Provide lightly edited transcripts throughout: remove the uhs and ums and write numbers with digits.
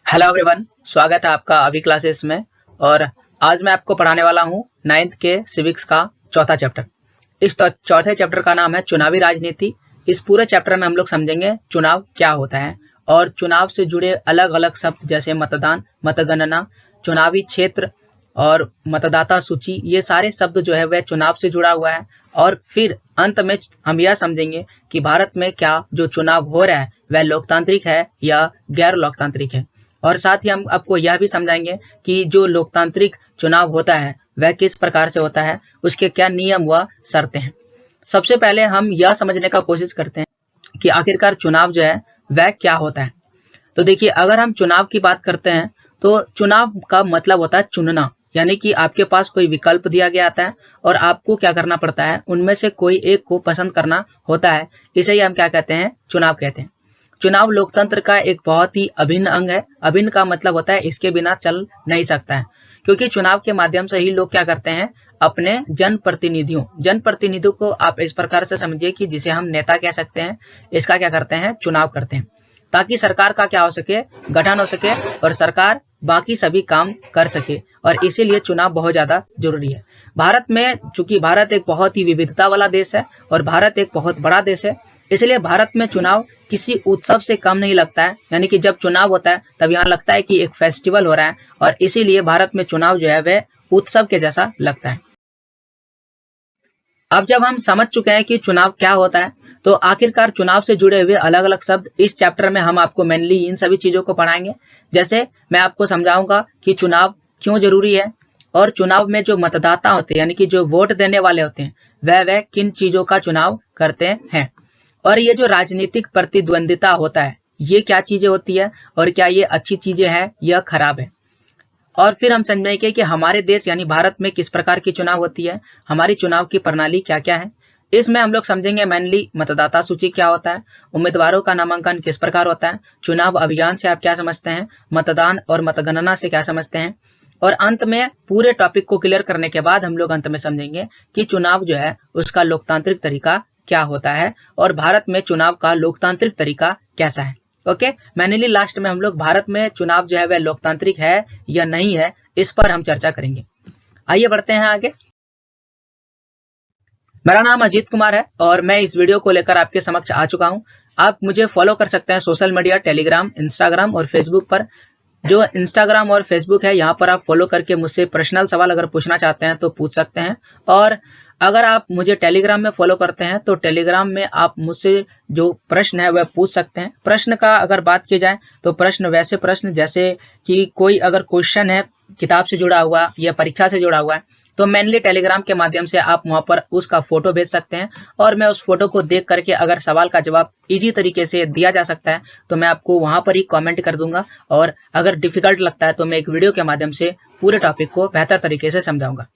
Hello everyone, स्वागत है आपका अभी क्लासेस में। और आज मैं आपको पढ़ाने वाला हूँ 9th के सिविक्स का चौथा चैप्टर। इस चौथे चैप्टर का नाम है चुनावी राजनीति। इस पूरे चैप्टर में हम लोग समझेंगे चुनाव क्या होता है और चुनाव से जुड़े अलग अलग शब्द जैसे मतदान, मतगणना, चुनावी क्षेत्र और मतदाता सूची, ये सारे शब्द जो है वह चुनाव से जुड़ा हुआ है। और फिर अंत में हम यह समझेंगे कि भारत में क्या जो चुनाव हो रहा है वह लोकतांत्रिक है या गैर लोकतांत्रिक है। और साथ ही हम आपको यह भी समझाएंगे कि जो लोकतांत्रिक चुनाव होता है वह किस प्रकार से होता है, उसके क्या नियम व शर्तें हैं। सबसे पहले हम यह समझने का कोशिश करते हैं कि आखिरकार चुनाव जो है वह क्या होता है। तो देखिए, अगर हम चुनाव की बात करते हैं तो चुनाव का मतलब होता है चुनना, यानी कि आपके पास कोई विकल्प दिया गया आता है और आपको क्या करना पड़ता है, उनमें से कोई एक को पसंद करना होता है। इसे ही हम क्या कहते हैं, चुनाव कहते हैं। चुनाव लोकतंत्र का एक बहुत ही अभिन्न अंग है। अभिन्न का मतलब होता है इसके बिना चल नहीं सकता है, क्योंकि चुनाव के माध्यम से ही लोग क्या करते हैं, अपने जनप्रतिनिधियों को आप इस प्रकार से समझिए कि जिसे हम नेता कह सकते हैं, इसका क्या करते हैं, चुनाव करते हैं, ताकि सरकार का क्या हो सके, गठन हो सके और सरकार बाकी सभी काम कर सके। और इसीलिए चुनाव बहुत ज्यादा जरूरी है। भारत में, चूंकि भारत एक बहुत ही विविधता वाला देश है और भारत एक बहुत बड़ा देश है, इसलिए भारत में चुनाव किसी उत्सव से कम नहीं लगता है। यानी कि जब चुनाव होता है तब यहाँ लगता है कि एक फेस्टिवल हो रहा है, और इसीलिए भारत में चुनाव जो है वह उत्सव के जैसा लगता है। अब जब हम समझ चुके हैं कि चुनाव क्या होता है, तो आखिरकार चुनाव से जुड़े हुए अलग अलग शब्द इस चैप्टर में हम आपको मेनली इन सभी चीजों को पढ़ाएंगे। जैसे मैं आपको समझाऊंगा कि चुनाव क्यों जरूरी है, और चुनाव में जो मतदाता होते हैं यानी कि जो वोट देने वाले होते हैं वह किन चीजों का चुनाव करते हैं, और ये जो राजनीतिक प्रतिद्वंदिता होता है ये क्या चीजें होती है और क्या ये अच्छी चीजें हैं या खराब है। और फिर हम समझेंगे कि हमारे देश यानी भारत में किस प्रकार की चुनाव होती है, हमारी चुनाव की प्रणाली क्या क्या है। इसमें हम लोग समझेंगे मेनली मतदाता सूची क्या होता है, उम्मीदवारों का नामांकन किस प्रकार होता है, चुनाव अभियान से आप क्या समझते हैं, मतदान और मतगणना से क्या समझते हैं। और अंत में पूरे टॉपिक को क्लियर करने के बाद हम लोग अंत में समझेंगे कि चुनाव जो है उसका लोकतांत्रिक तरीका क्या होता है और भारत में चुनाव का लोकतांत्रिक तरीका कैसा है। ओके, मैनली लास्ट में हम लोग भारत में चुनाव जो है वह लोकतांत्रिक है या नहीं है, इस पर हम चर्चा करेंगे। आइए बढ़ते हैं आगे। मेरा नाम अजीत कुमार है और मैं इस वीडियो को लेकर आपके समक्ष आ चुका हूं। आप मुझे फॉलो कर सकते हैं सोशल मीडिया, टेलीग्राम, इंस्टाग्राम और फेसबुक पर। जो इंस्टाग्राम और फेसबुक है, यहाँ पर आप फॉलो करके मुझसे पर्सनल सवाल अगर पूछना चाहते हैं तो पूछ सकते हैं। और अगर आप मुझे टेलीग्राम में फॉलो करते हैं तो टेलीग्राम में आप मुझसे जो प्रश्न है वह पूछ सकते हैं। प्रश्न का अगर बात की जाए तो प्रश्न वैसे प्रश्न जैसे कि कोई अगर क्वेश्चन है किताब से जुड़ा हुआ या परीक्षा से जुड़ा हुआ है, तो मेनली टेलीग्राम के माध्यम से आप वहां पर उसका फोटो भेज सकते हैं और मैं उस फोटो को देख करके अगर सवाल का जवाब इजी तरीके से दिया जा सकता है तो मैं आपको वहां पर ही कमेंट कर दूंगा, और अगर डिफिकल्ट लगता है तो मैं एक वीडियो के माध्यम से पूरे टॉपिक को बेहतर तरीके से समझाऊंगा।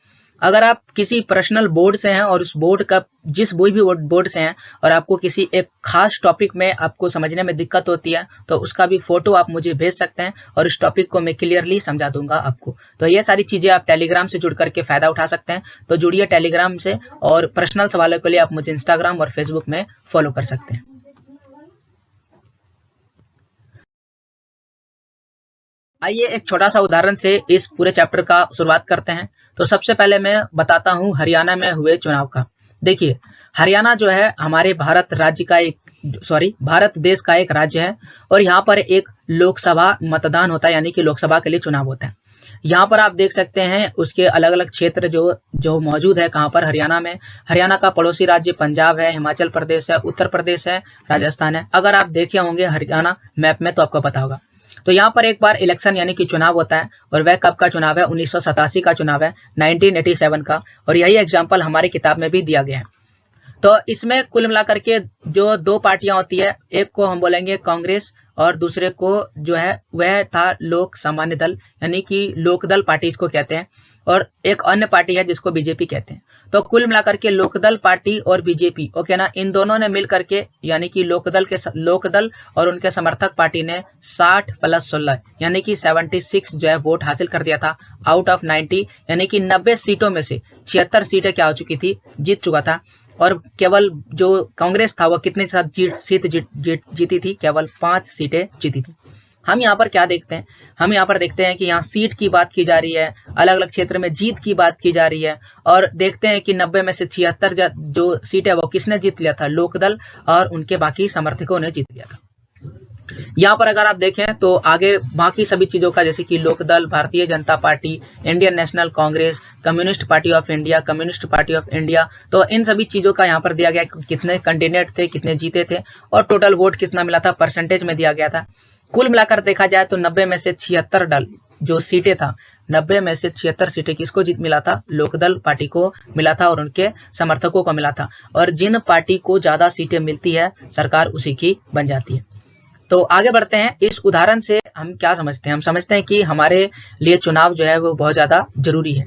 अगर आप किसी पर्सनल बोर्ड से हैं और उस बोर्ड का जिस कोई भी बोर्ड से हैं और आपको किसी एक खास टॉपिक में आपको समझने में दिक्कत होती है तो उसका भी फोटो आप मुझे भेज सकते हैं और इस टॉपिक को मैं क्लियरली समझा दूंगा आपको। तो ये सारी चीजें आप टेलीग्राम से जुड़ करके फायदा उठा सकते हैं। तो जुड़िए टेलीग्राम से, और पर्सनल सवालों के लिए आप मुझे इंस्टाग्राम और फेसबुक में फॉलो कर सकते हैं। आइए एक छोटा सा उदाहरण से इस पूरे चैप्टर का शुरुआत करते हैं। तो सबसे पहले मैं बताता हूं हरियाणा में हुए चुनाव का। देखिए, हरियाणा जो है हमारे भारत देश का एक राज्य है और यहाँ पर एक लोकसभा मतदान होता है, यानी कि लोकसभा के लिए चुनाव होता है। यहाँ पर आप देख सकते हैं उसके अलग अलग क्षेत्र जो जो मौजूद है कहाँ पर, हरियाणा में। हरियाणा का पड़ोसी राज्य पंजाब है, हिमाचल प्रदेश है, उत्तर प्रदेश है, राजस्थान है। अगर आप देखे होंगे हरियाणा मैप में तो आपको पता होगा। तो यहाँ पर एक बार इलेक्शन यानी कि चुनाव होता है, और वह कब का चुनाव है, 1987 का चुनाव है, 1987 का। और यही एग्जाम्पल हमारी किताब में भी दिया गया है। तो इसमें कुल मिलाकर के जो दो पार्टियां होती है, एक को हम बोलेंगे कांग्रेस और दूसरे को जो है वह था लोक सामान्य दल, यानी कि लोकदल पार्टी इसको कहते हैं, और एक अन्य पार्टी है जिसको बीजेपी कहते हैं। तो कुल मिलाकर के लोकदल पार्टी और बीजेपी, ओके ना, इन दोनों ने मिल करके यानी कि लोकदल और उनके समर्थक पार्टी ने 60 + 16 यानी कि 76 जो है वोट हासिल कर दिया था आउट ऑफ 90, यानी कि 90 सीटों में से 76 सीटें क्या हो चुकी थी, जीत चुका था। और केवल जो कांग्रेस था वो कितनी सीट जीती थी, केवल 5 सीटें जीती थी। हम यहाँ पर क्या देखते हैं, हम यहाँ पर देखते हैं कि यहाँ सीट की बात की जा रही है, अलग अलग क्षेत्र में जीत की बात की जा रही है, और देखते हैं कि 90 में से 76 जो सीट है वो किसने जीत लिया था, लोकदल और उनके बाकी समर्थकों ने जीत लिया था। यहाँ पर अगर आप देखें तो आगे बाकी सभी चीजों का, जैसे कि Lokdal, Bharatiya Janata party, Indian national Congress, communist party of India, communist party of India, तो इन सभी चीजों का यहाँ पर दिया गया कितने कैंडिडेट थे, कितने जीते थे और टोटल वोट कितना मिला था, परसेंटेज में दिया गया था। कुल मिलाकर देखा जाए तो 90 में से 76 जो सीटें था, 90 में से 76 सीटें किसको जीत मिला था, लोकदल पार्टी को मिला था और उनके समर्थकों को मिला था। और जिन पार्टी को ज्यादा सीटें मिलती है सरकार उसी की बन जाती है। तो आगे बढ़ते हैं। इस उदाहरण से हम क्या समझते हैं, हम समझते हैं कि हमारे लिए चुनाव जो है वो बहुत ज्यादा जरूरी है।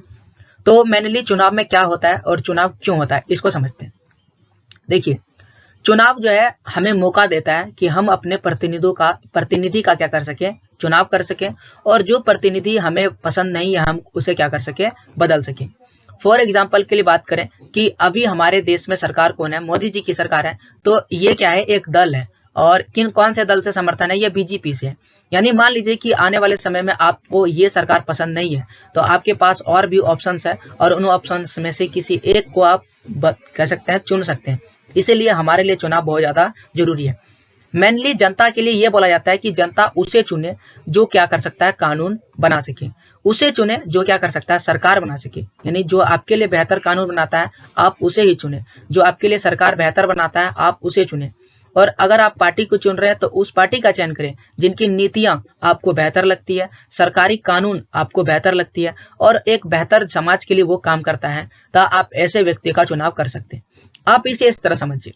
तो मेनली चुनाव में क्या होता है और चुनाव क्यों होता है, इसको समझते हैं। देखिए, चुनाव जो है हमें मौका देता है कि हम अपने प्रतिनिधि का क्या कर सके, चुनाव कर सके, और जो प्रतिनिधि हमें पसंद नहीं है हम उसे क्या कर सके, बदल सके। फॉर एग्जाम्पल के लिए बात करें कि अभी हमारे देश में सरकार कौन है, मोदी जी की सरकार है। तो ये क्या है, एक दल है, और कौन से दल से समर्थन है, ये बीजेपी से। यानी मान लीजिए कि आने वाले समय में आपको ये सरकार पसंद नहीं है तो आपके पास और भी ऑप्शंस है, और उन ऑप्शंस में से किसी एक को आप कह सकते हैं चुन सकते हैं। इसीलिए हमारे लिए चुनाव बहुत ज्यादा जरूरी है। मेनली जनता के लिए यह बोला जाता है कि जनता उसे चुने जो क्या कर सकता है, कानून बना सके, उसे चुने जो क्या कर सकता है, सरकार बना सके। यानी जो आपके लिए बेहतर कानून बनाता है आप उसे ही चुने, जो आपके लिए सरकार बेहतर बनाता है आप उसे चुने। और अगर आप पार्टी को चुन रहे हैं तो उस पार्टी का चयन करें जिनकी नीतियां आपको बेहतर लगती है, सरकारी कानून आपको बेहतर लगती है और एक बेहतर समाज के लिए वो काम करता है, तो आप ऐसे व्यक्ति का चुनाव कर सकते हैं। आप इसे इस तरह समझिए,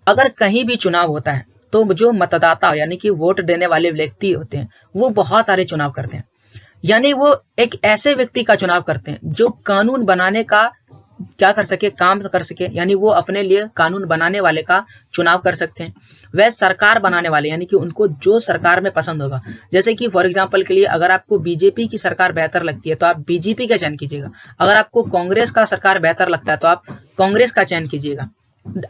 अगर कहीं भी चुनाव होता है तो जो मतदाता यानी कि वोट देने वाले व्यक्ति होते हैं वो बहुत सारे चुनाव करते हैं। यानी वो एक ऐसे व्यक्ति का चुनाव करते हैं जो कानून बनाने का क्या कर सके, काम कर सके। यानी वो अपने लिए कानून बनाने वाले का चुनाव कर सकते हैं। वह सरकार बनाने वाले यानी कि उनको जो सरकार में पसंद होगा, जैसे कि फॉर एग्जांपल के लिए अगर आपको बीजेपी की सरकार बेहतर लगती है तो आप बीजेपी का चयन कीजिएगा। अगर आपको कांग्रेस का सरकार बेहतर लगता है तो आप कांग्रेस का चयन कीजिएगा।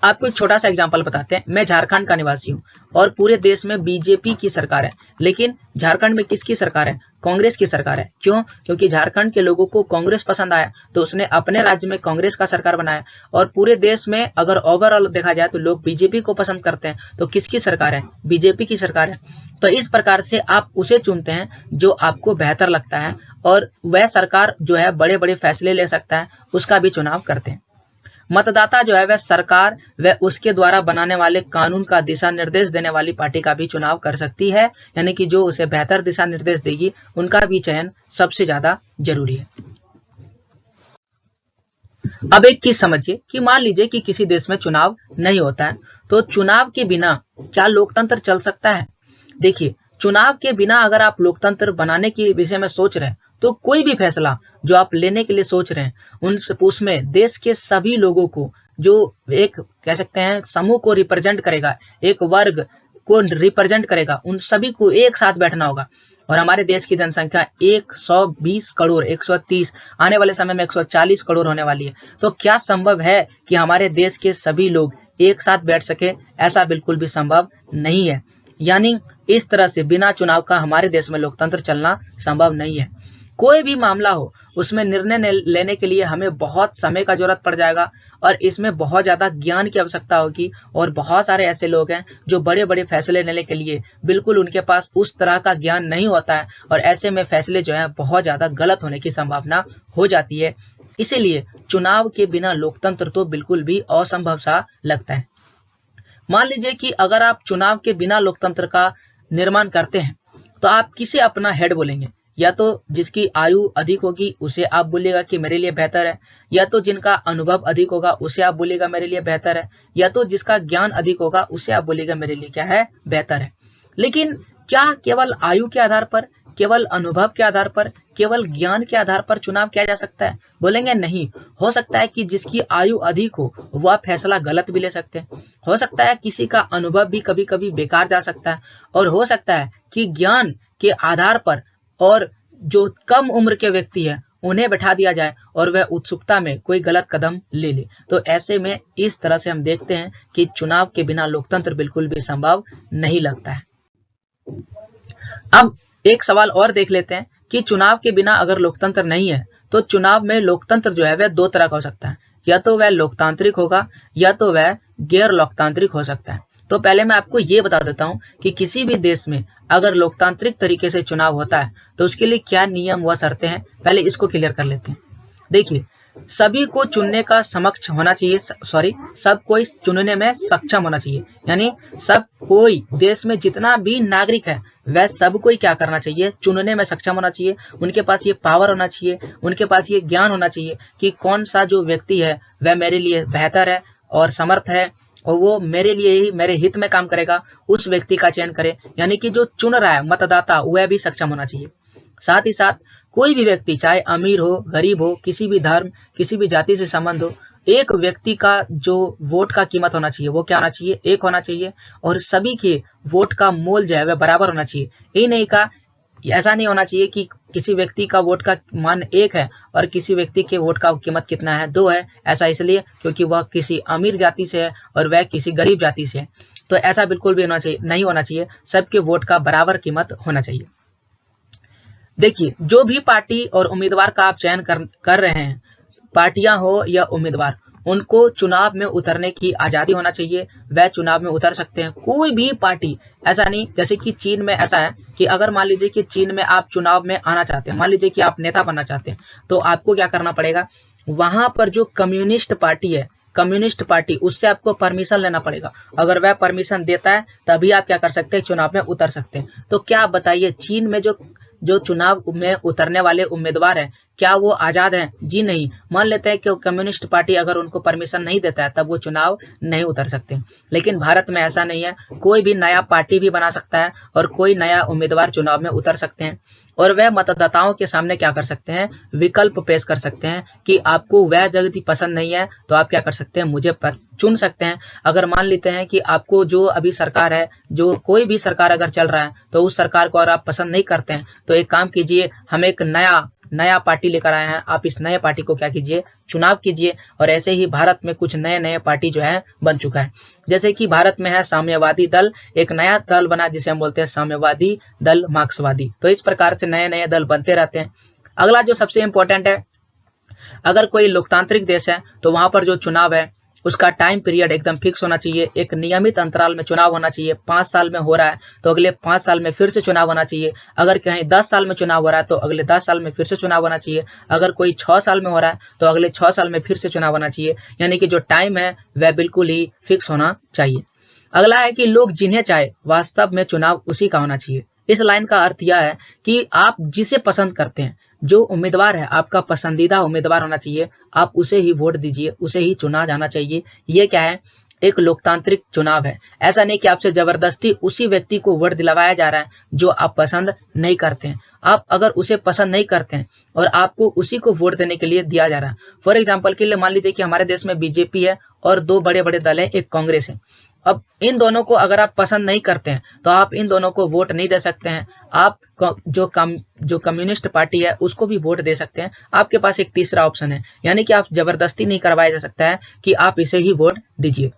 आपको एक छोटा सा एग्जांपल बताते हैं। मैं झारखंड का निवासी हूँ और पूरे देश में बीजेपी की सरकार है, लेकिन झारखंड में किसकी सरकार है, कांग्रेस की सरकार है। क्यों? क्योंकि झारखंड के लोगों को कांग्रेस पसंद आया तो उसने अपने राज्य में कांग्रेस का सरकार बनाया। और पूरे देश में अगर ओवरऑल देखा जाए तो लोग बीजेपी को पसंद करते हैं, तो किसकी सरकार है, बीजेपी की सरकार है। तो इस प्रकार से आप उसे चुनते हैं जो आपको बेहतर लगता है, और वह सरकार जो है बड़े बड़े फैसले ले सकता है, उसका भी चुनाव करते हैं। मतदाता जो है वह सरकार व उसके द्वारा बनाने वाले कानून का दिशा निर्देश देने वाली पार्टी का भी चुनाव कर सकती है। यानी कि जो उसे बेहतर दिशा निर्देश देगी उनका भी चयन सबसे ज्यादा जरूरी है। अब एक चीज समझिए कि मान लीजिए कि किसी देश में चुनाव नहीं होता है, तो चुनाव के बिना क्या लोकतंत्र चल सकता है? देखिए, चुनाव के बिना अगर आप लोकतंत्र बनाने के विषय में सोच रहे हैं तो कोई भी फैसला जो आप लेने के लिए सोच रहे हैं उसमें देश के सभी लोगों को, जो एक कह सकते हैं समूह को रिप्रेजेंट करेगा, एक वर्ग को रिप्रेजेंट करेगा, उन सभी को एक साथ बैठना होगा। और हमारे देश की जनसंख्या 120 करोड़ 130, आने वाले समय में 140 करोड़ होने वाली है। तो क्या संभव है कि हमारे देश के सभी लोग एक साथ बैठ सके? ऐसा बिल्कुल भी संभव नहीं है। यानी इस तरह से बिना चुनाव का हमारे देश में लोकतंत्र चलना संभव नहीं है। कोई भी मामला हो उसमें निर्णय लेने के लिए हमें बहुत समय का जरूरत पड़ जाएगा, और इसमें बहुत ज्यादा ज्ञान की आवश्यकता होगी। और बहुत सारे ऐसे लोग हैं जो बड़े बड़े फैसले लेने के लिए बिल्कुल उनके पास उस तरह का ज्ञान नहीं होता है, और ऐसे में फैसले जो है बहुत ज्यादा गलत होने की संभावना हो जाती है। इसीलिए चुनाव के बिना लोकतंत्र तो बिल्कुल भी असंभव सा लगता है। मान लीजिए कि अगर आप चुनाव के बिना लोकतंत्र का निर्माण करते हैं तो आप किसे अपना हेड बोलेंगे? या तो जिसकी आयु अधिक होगी उसे आप बोलिएगा कि मेरे लिए बेहतर है, या तो जिनका अनुभव अधिक होगा उसे आप बोलिएगा मेरे लिए बेहतर है, या तो जिसका ज्ञान अधिक होगा उसे आप बोलिएगा मेरे लिए क्या है, बेहतर है। लेकिन क्या केवल आयु के आधार पर, केवल अनुभव के आधार पर, केवल ज्ञान के आधार पर चुनाव किया जा सकता है? बोलेंगे नहीं। हो सकता है कि जिसकी आयु अधिक हो वह फैसला गलत भी ले सकते हैं, हो सकता है किसी का अनुभव भी कभी कभी बेकार जा सकता है, और हो सकता है कि ज्ञान के आधार पर और जो कम उम्र के व्यक्ति है उन्हें बैठा दिया जाए और वह उत्सुकता में कोई गलत कदम ले ले। तो ऐसे में इस तरह से हम देखते हैं कि चुनाव के बिना लोकतंत्र बिल्कुल भी संभव नहीं लगता है। अब एक सवाल और देख लेते हैं कि चुनाव के बिना अगर लोकतंत्र नहीं है तो चुनाव में लोकतंत्र जो है वह दो तरह का हो सकता है, या तो वह लोकतांत्रिक होगा या तो वह गैर लोकतांत्रिक हो सकता है। तो पहले मैं आपको ये बता देता हूं कि किसी भी देश में अगर लोकतांत्रिक तरीके से चुनाव होता है तो उसके लिए क्या नियम व शर्तें हैं, पहले इसको क्लियर कर लेते हैं। देखिए, सभी को चुनने का समक्ष होना चाहिए, सब कोई चुनने में सक्षम होना चाहिए, यानी सब कोई देश में जितना भी नागरिक है वह सब कोई क्या करना चाहिए, चुनने में सक्षम होना चाहिए। उनके पास ये पावर होना चाहिए, उनके पास ये ज्ञान होना चाहिए कि कौन सा जो व्यक्ति है वह मेरे लिए बेहतर है और समर्थ है और वो मेरे लिए ही मेरे हित में काम करेगा, उस व्यक्ति का चयन करे। यानी कि जो चुन रहा है मतदाता वह भी सक्षम होना चाहिए। साथ ही साथ कोई भी व्यक्ति चाहे अमीर हो गरीब हो, किसी भी धर्म किसी भी जाति से संबंध हो, एक व्यक्ति का जो वोट का कीमत होना चाहिए वो क्या होना चाहिए, एक होना चाहिए। और सभी के वोट का मोल जो है वह बराबर होना चाहिए। ये नहीं का ऐसा नहीं होना चाहिए कि किसी व्यक्ति का वोट का मान 1 है और किसी व्यक्ति के वोट का कीमत कितना है, 2 है। ऐसा इसलिए क्योंकि वह किसी अमीर जाति से है और वह किसी गरीब जाति से है। तो ऐसा बिल्कुल भी नहीं होना चाहिए, सबके वोट का बराबर कीमत होना चाहिए। देखिए, जो भी पार्टी और उम्मीदवार का आप चयन कर रहे हैं, पार्टियां हो या उम्मीदवार, उनको चुनाव में उतरने की आजादी होना चाहिए। वह चुनाव में उतर सकते हैं, कोई भी पार्टी। ऐसा नहीं जैसे कि चीन में ऐसा है कि अगर मान लीजिए कि चीन में आप चुनाव में आना चाहते हैं, मान लीजिए कि आप नेता बनना चाहते हैं, तो आपको क्या करना पड़ेगा, वहां पर जो कम्युनिस्ट पार्टी है, कम्युनिस्ट पार्टी, उससे आपको परमिशन लेना पड़ेगा। अगर वह परमिशन देता है तभी आप क्या कर सकते हैं, चुनाव में उतर सकते हैं। तो क्या आप बताइए, चीन में जो चुनाव में उतरने वाले उम्मीदवार हैं, क्या वो आजाद हैं? जी नहीं। मान लेते हैं कि कम्युनिस्ट पार्टी अगर उनको परमिशन नहीं देता है तब वो चुनाव नहीं उतर सकते। लेकिन भारत में ऐसा नहीं है, कोई भी नया पार्टी भी बना सकता है और कोई नया उम्मीदवार चुनाव में उतर सकते हैं और वह मतदाताओं के सामने क्या कर सकते हैं, विकल्प पेश कर सकते हैं कि आपको वह जगह पसंद नहीं है तो आप क्या कर सकते हैं, मुझे चुन सकते हैं। अगर मान लेते हैं कि आपको जो अभी सरकार है, जो कोई भी सरकार अगर चल रहा है, तो उस सरकार को अगर आप पसंद नहीं करते हैं तो एक काम कीजिए, हम एक नया पार्टी लेकर आए हैं, आप इस नए पार्टी को क्या कीजिए, चुनाव कीजिए। और ऐसे ही भारत में कुछ नए पार्टी जो है बन चुका है। जैसे कि भारत में है साम्यवादी दल, एक नया दल बना जिसे हम बोलते हैं साम्यवादी दल, मार्क्सवादी। तो इस प्रकार से नए दल बनते रहते हैं। अगला जो सबसे इंपॉर्टेंट है, अगर कोई लोकतांत्रिक देश है तो वहां पर जो चुनाव है उसका टाइम पीरियड एकदम फिक्स होना चाहिए, एक नियमित अंतराल में चुनाव होना चाहिए। 5 साल में हो रहा है तो अगले 5 साल में फिर से चुनाव होना चाहिए। अगर कहीं 10 साल में चुनाव हो रहा है तो अगले 10 साल में फिर से चुनाव होना चाहिए। अगर कोई 6 साल में हो रहा है तो अगले 6 साल में फिर से चुनाव होना चाहिए। यानी कि जो टाइम है वह बिल्कुल ही फिक्स होना चाहिए। अगला है कि लोग जिन्हें चाहे, वास्तव में चुनाव उसी का होना चाहिए। इस लाइन का अर्थ यह है कि आप जिसे पसंद करते हैं, जो उम्मीदवार है आपका पसंदीदा उम्मीदवार होना चाहिए, आप उसे ही वोट दीजिए, उसे ही चुना जाना चाहिए। ये क्या है, एक लोकतांत्रिक चुनाव है। ऐसा नहीं कि आपसे जबरदस्ती उसी व्यक्ति को वोट दिलवाया जा रहा है जो आप पसंद नहीं करते हैं। आप अगर उसे पसंद नहीं करते हैं और आपको उसी को वोट देने के लिए दिया जा रहा है, फॉर एग्जाम्पल के लिए मान लीजिए कि हमारे देश में बीजेपी है और 2 बड़े दल है, एक कांग्रेस है। अब इन दोनों को अगर आप पसंद नहीं करते हैं तो आप इन दोनों को वोट नहीं दे सकते हैं। आप जो कम्युनिस्ट पार्टी है उसको भी वोट दे सकते हैं। आपके पास एक तीसरा ऑप्शन है, यानी कि आप जबरदस्ती नहीं करवाया जा सकता है कि आप इसे ही वोट दीजिए।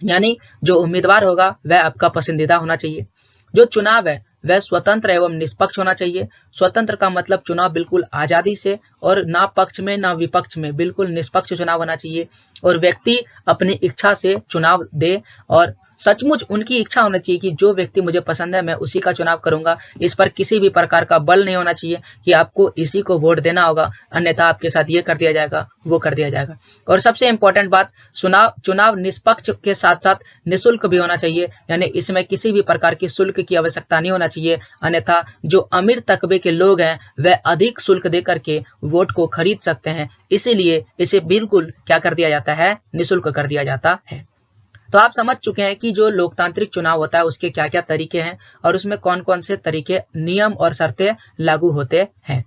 यानी जो उम्मीदवार होगा वह आपका पसंदीदा होना चाहिए। जो चुनाव है वह स्वतंत्र एवं निष्पक्ष होना चाहिए। स्वतंत्र का मतलब चुनाव बिल्कुल आजादी से, और ना पक्ष में ना विपक्ष में, बिल्कुल निष्पक्ष चुनाव होना चाहिए। और व्यक्ति अपनी इच्छा से चुनाव दे और सचमुच उनकी इच्छा होनी चाहिए कि जो व्यक्ति मुझे पसंद है मैं उसी का चुनाव करूंगा। इस पर किसी भी प्रकार का बल नहीं होना चाहिए कि आपको इसी को वोट देना होगा, अन्यथा आपके साथ ये कर दिया जाएगा, वो कर दिया जाएगा। और सबसे इंपॉर्टेंट बात, चुनाव निष्पक्ष के साथ साथ निःशुल्क भी होना चाहिए, यानी इसमें किसी भी प्रकार की शुल्क की आवश्यकता नहीं होना चाहिए, अन्यथा जो अमीर तबके के लोग हैं वह अधिक शुल्क दे करके वोट को खरीद सकते हैं। इसीलिए इसे बिल्कुल क्या कर दिया जाता है, निःशुल्क कर दिया जाता है। तो आप समझ चुके हैं कि जो लोकतांत्रिक चुनाव होता है उसके क्या क्या तरीके हैं और उसमें कौन कौन से तरीके, नियम और शर्तें लागू होते हैं।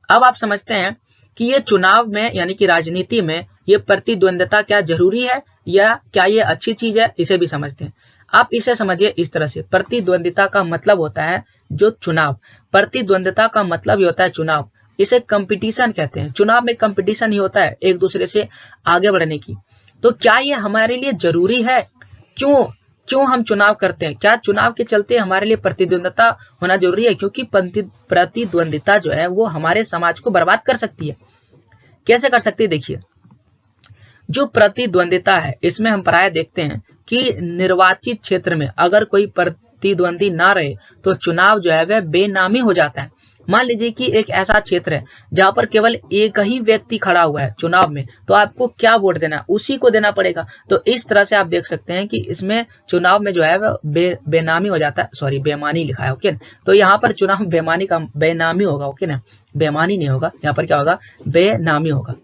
अब आप समझते हैं कि ये चुनाव में यानी कि राजनीति में ये प्रतिद्वंद्विता क्या जरूरी है या क्या ये अच्छी चीज है, इसे भी समझते हैं। आप इसे समझिए इस तरह से, प्रतिद्वंद्विता का मतलब होता है जो चुनाव, प्रतिद्वंद्विता का मतलब ही होता है चुनाव। इसे कंपटीशन कहते हैं। चुनाव में कंपटीशन ही होता है एक दूसरे से आगे बढ़ने की। तो क्या ये हमारे लिए जरूरी है? क्यों? क्यों हम चुनाव करते हैं? क्या चुनाव के चलते हमारे लिए प्रतिद्वंदिता होना जरूरी है? क्योंकि प्रतिद्वंदिता जो है वो हमारे समाज को बर्बाद कर सकती है। कैसे कर सकती है? देखिए, जो प्रतिद्वंदिता है इसमें हम प्राय देखते हैं कि निर्वाचित क्षेत्र में अगर कोई प्रतिद्वंदी ना रहे तो चुनाव जो है वह बेनामी हो जाता है। मान लीजिए कि एक ऐसा क्षेत्र है जहां पर केवल एक ही व्यक्ति खड़ा हुआ है चुनाव में, तो आपको क्या वोट देना है? उसी को देना पड़ेगा। तो इस तरह से आप देख सकते हैं कि इसमें चुनाव में जो है वह बेनामी हो जाता है। सॉरी, बेमानी लिखा है, ओके। तो यहाँ पर चुनाव बेनामी होगा, ओके ना, बेमानी नहीं होगा, यहाँ पर क्या होगा? बेनामी होगा।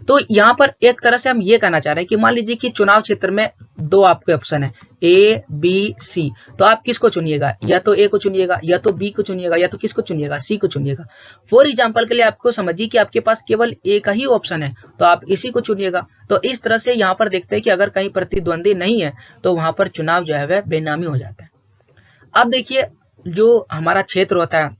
तो यहाँ पर एक तरह से हम ये कहना चाह रहे हैं कि मान लीजिए कि चुनाव क्षेत्र में दो आपके ऑप्शन है, ए बी सी, तो आप किसको चुनिएगा? या तो ए को चुनिएगा, या तो बी को चुनिएगा, या तो किसको चुनिएगा? सी को चुनिएगा। फॉर एग्जांपल के लिए आपको समझिए कि आपके पास केवल एक ही ऑप्शन है, तो आप इसी को चुनिएगा। तो इस तरह से यहाँ पर देखते हैं कि अगर कहीं प्रतिद्वंदी नहीं है तो वहां पर चुनाव जो है वह बेनामी हो जाता है। अब देखिए, जो हमारा क्षेत्र होता है,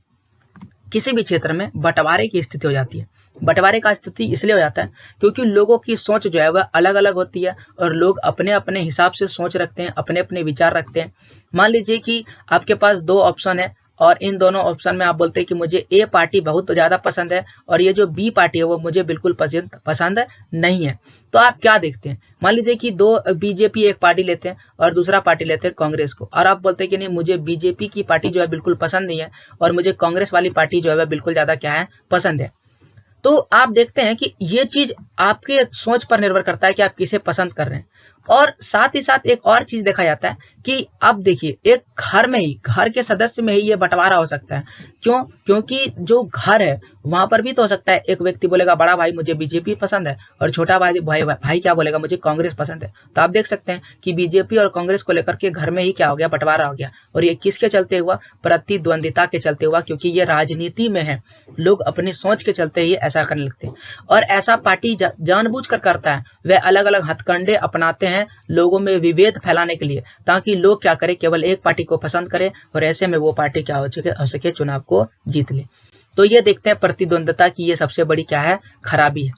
किसी भी क्षेत्र में बंटवारे की स्थिति हो जाती है। बंटवारे का स्थिति इसलिए हो जाता है क्योंकि लोगों की सोच जो है वह अलग अलग होती है और लोग अपने अपने हिसाब से सोच रखते हैं, अपने अपने विचार रखते हैं। मान लीजिए कि आपके पास दो ऑप्शन है और इन दोनों ऑप्शन में आप बोलते हैं कि मुझे ए पार्टी बहुत ज्यादा पसंद है और ये जो बी पार्टी है वो मुझे बिल्कुल पसंद नहीं है। तो आप क्या देखते हैं? मान लीजिए कि दो बीजेपी एक पार्टी लेते हैं और दूसरा पार्टी लेते हैं कांग्रेस को, और आप बोलते हैं कि नहीं, मुझे बीजेपी की पार्टी जो है बिल्कुल पसंद नहीं है और मुझे कांग्रेस वाली पार्टी जो है वह बिल्कुल ज्यादा क्या है? पसंद है। तो आप देखते हैं कि ये चीज आपके सोच पर निर्भर करता है कि आप किसे पसंद कर रहे हैं। और साथ ही साथ एक और चीज देखा जाता है कि अब देखिए, एक घर में ही, घर के सदस्य में ही ये बंटवारा हो सकता है। क्यों? क्योंकि जो घर है वहां पर भी तो हो सकता है एक व्यक्ति बोलेगा बड़ा भाई मुझे बीजेपी पसंद है, और छोटा भाई क्या बोलेगा? मुझे कांग्रेस पसंद है। तो आप देख सकते हैं कि बीजेपी और कांग्रेस को लेकर के घर में ही क्या हो गया? बंटवारा हो गया। और ये किसके चलते हुआ? प्रतिद्वंदिता के चलते हुआ, क्योंकि ये राजनीति में है। लोग अपनी सोच के चलते ही ऐसा करने लगते हैं, और ऐसा पार्टी जानबूझकर करता है। वे अलग अलग हथकंडे अपनाते हैं लोगों में विभेद फैलाने के लिए, ताकि लोग क्या करें? केवल एक पार्टी को पसंद करें और ऐसे में वो पार्टी क्या हो सके? चुनाव को जीत ले। तो ये देखते हैं प्रतिद्वंदिता की ये सबसे बड़ी क्या है? खराबी है।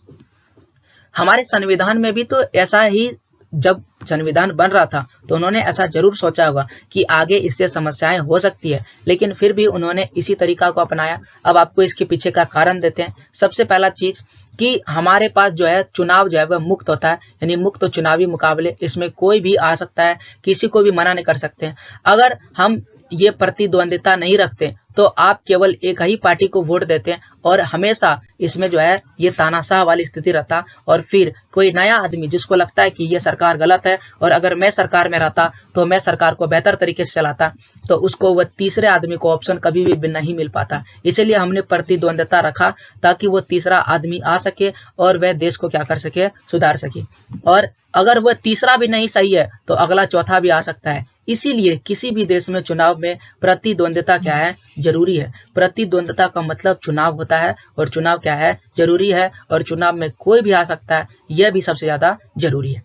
हमारे संविधान में भी तो ऐसा ही, जब संविधान बन रहा था तो उन्होंने ऐसा जरूर सोचा होगा कि आगे इससे समस्याएं हो सकती है, लेकिन फिर भी उन्होंने इसी तरीका को अपनाया। अब आपको इसके पीछे का कारण देते हैं। सबसे पहला चीज कि हमारे पास जो है चुनाव जो है वह मुक्त होता है, यानी मुक्त चुनावी मुकाबले, इसमें कोई भी आ सकता है, किसी को भी मना नहीं कर सकते हैं। अगर हम ये प्रतिद्वंदिता नहीं रखते तो आप केवल एक ही पार्टी को वोट देते हैं और हमेशा इसमें जो है ये तानाशाह वाली स्थिति रहता, और फिर कोई नया आदमी जिसको लगता है कि ये सरकार गलत है और अगर मैं सरकार में रहता तो मैं सरकार को बेहतर तरीके से चलाता, तो उसको वह तीसरे आदमी को ऑप्शन कभी भी नहीं मिल पाता। इसीलिए हमने प्रतिद्वंदिता रखा ताकि वो तीसरा आदमी आ सके और वह देश को क्या कर सके? सुधार सके। और अगर वह तीसरा भी नहीं सही है तो अगला चौथा भी आ सकता है। इसीलिए किसी भी देश में चुनाव में प्रतिद्वंदिता क्या है? जरूरी है। प्रतिद्वंदिता का मतलब चुनाव होता है, और चुनाव क्या है? जरूरी है, और चुनाव में कोई भी आ सकता है, यह भी सबसे ज्यादा जरूरी है।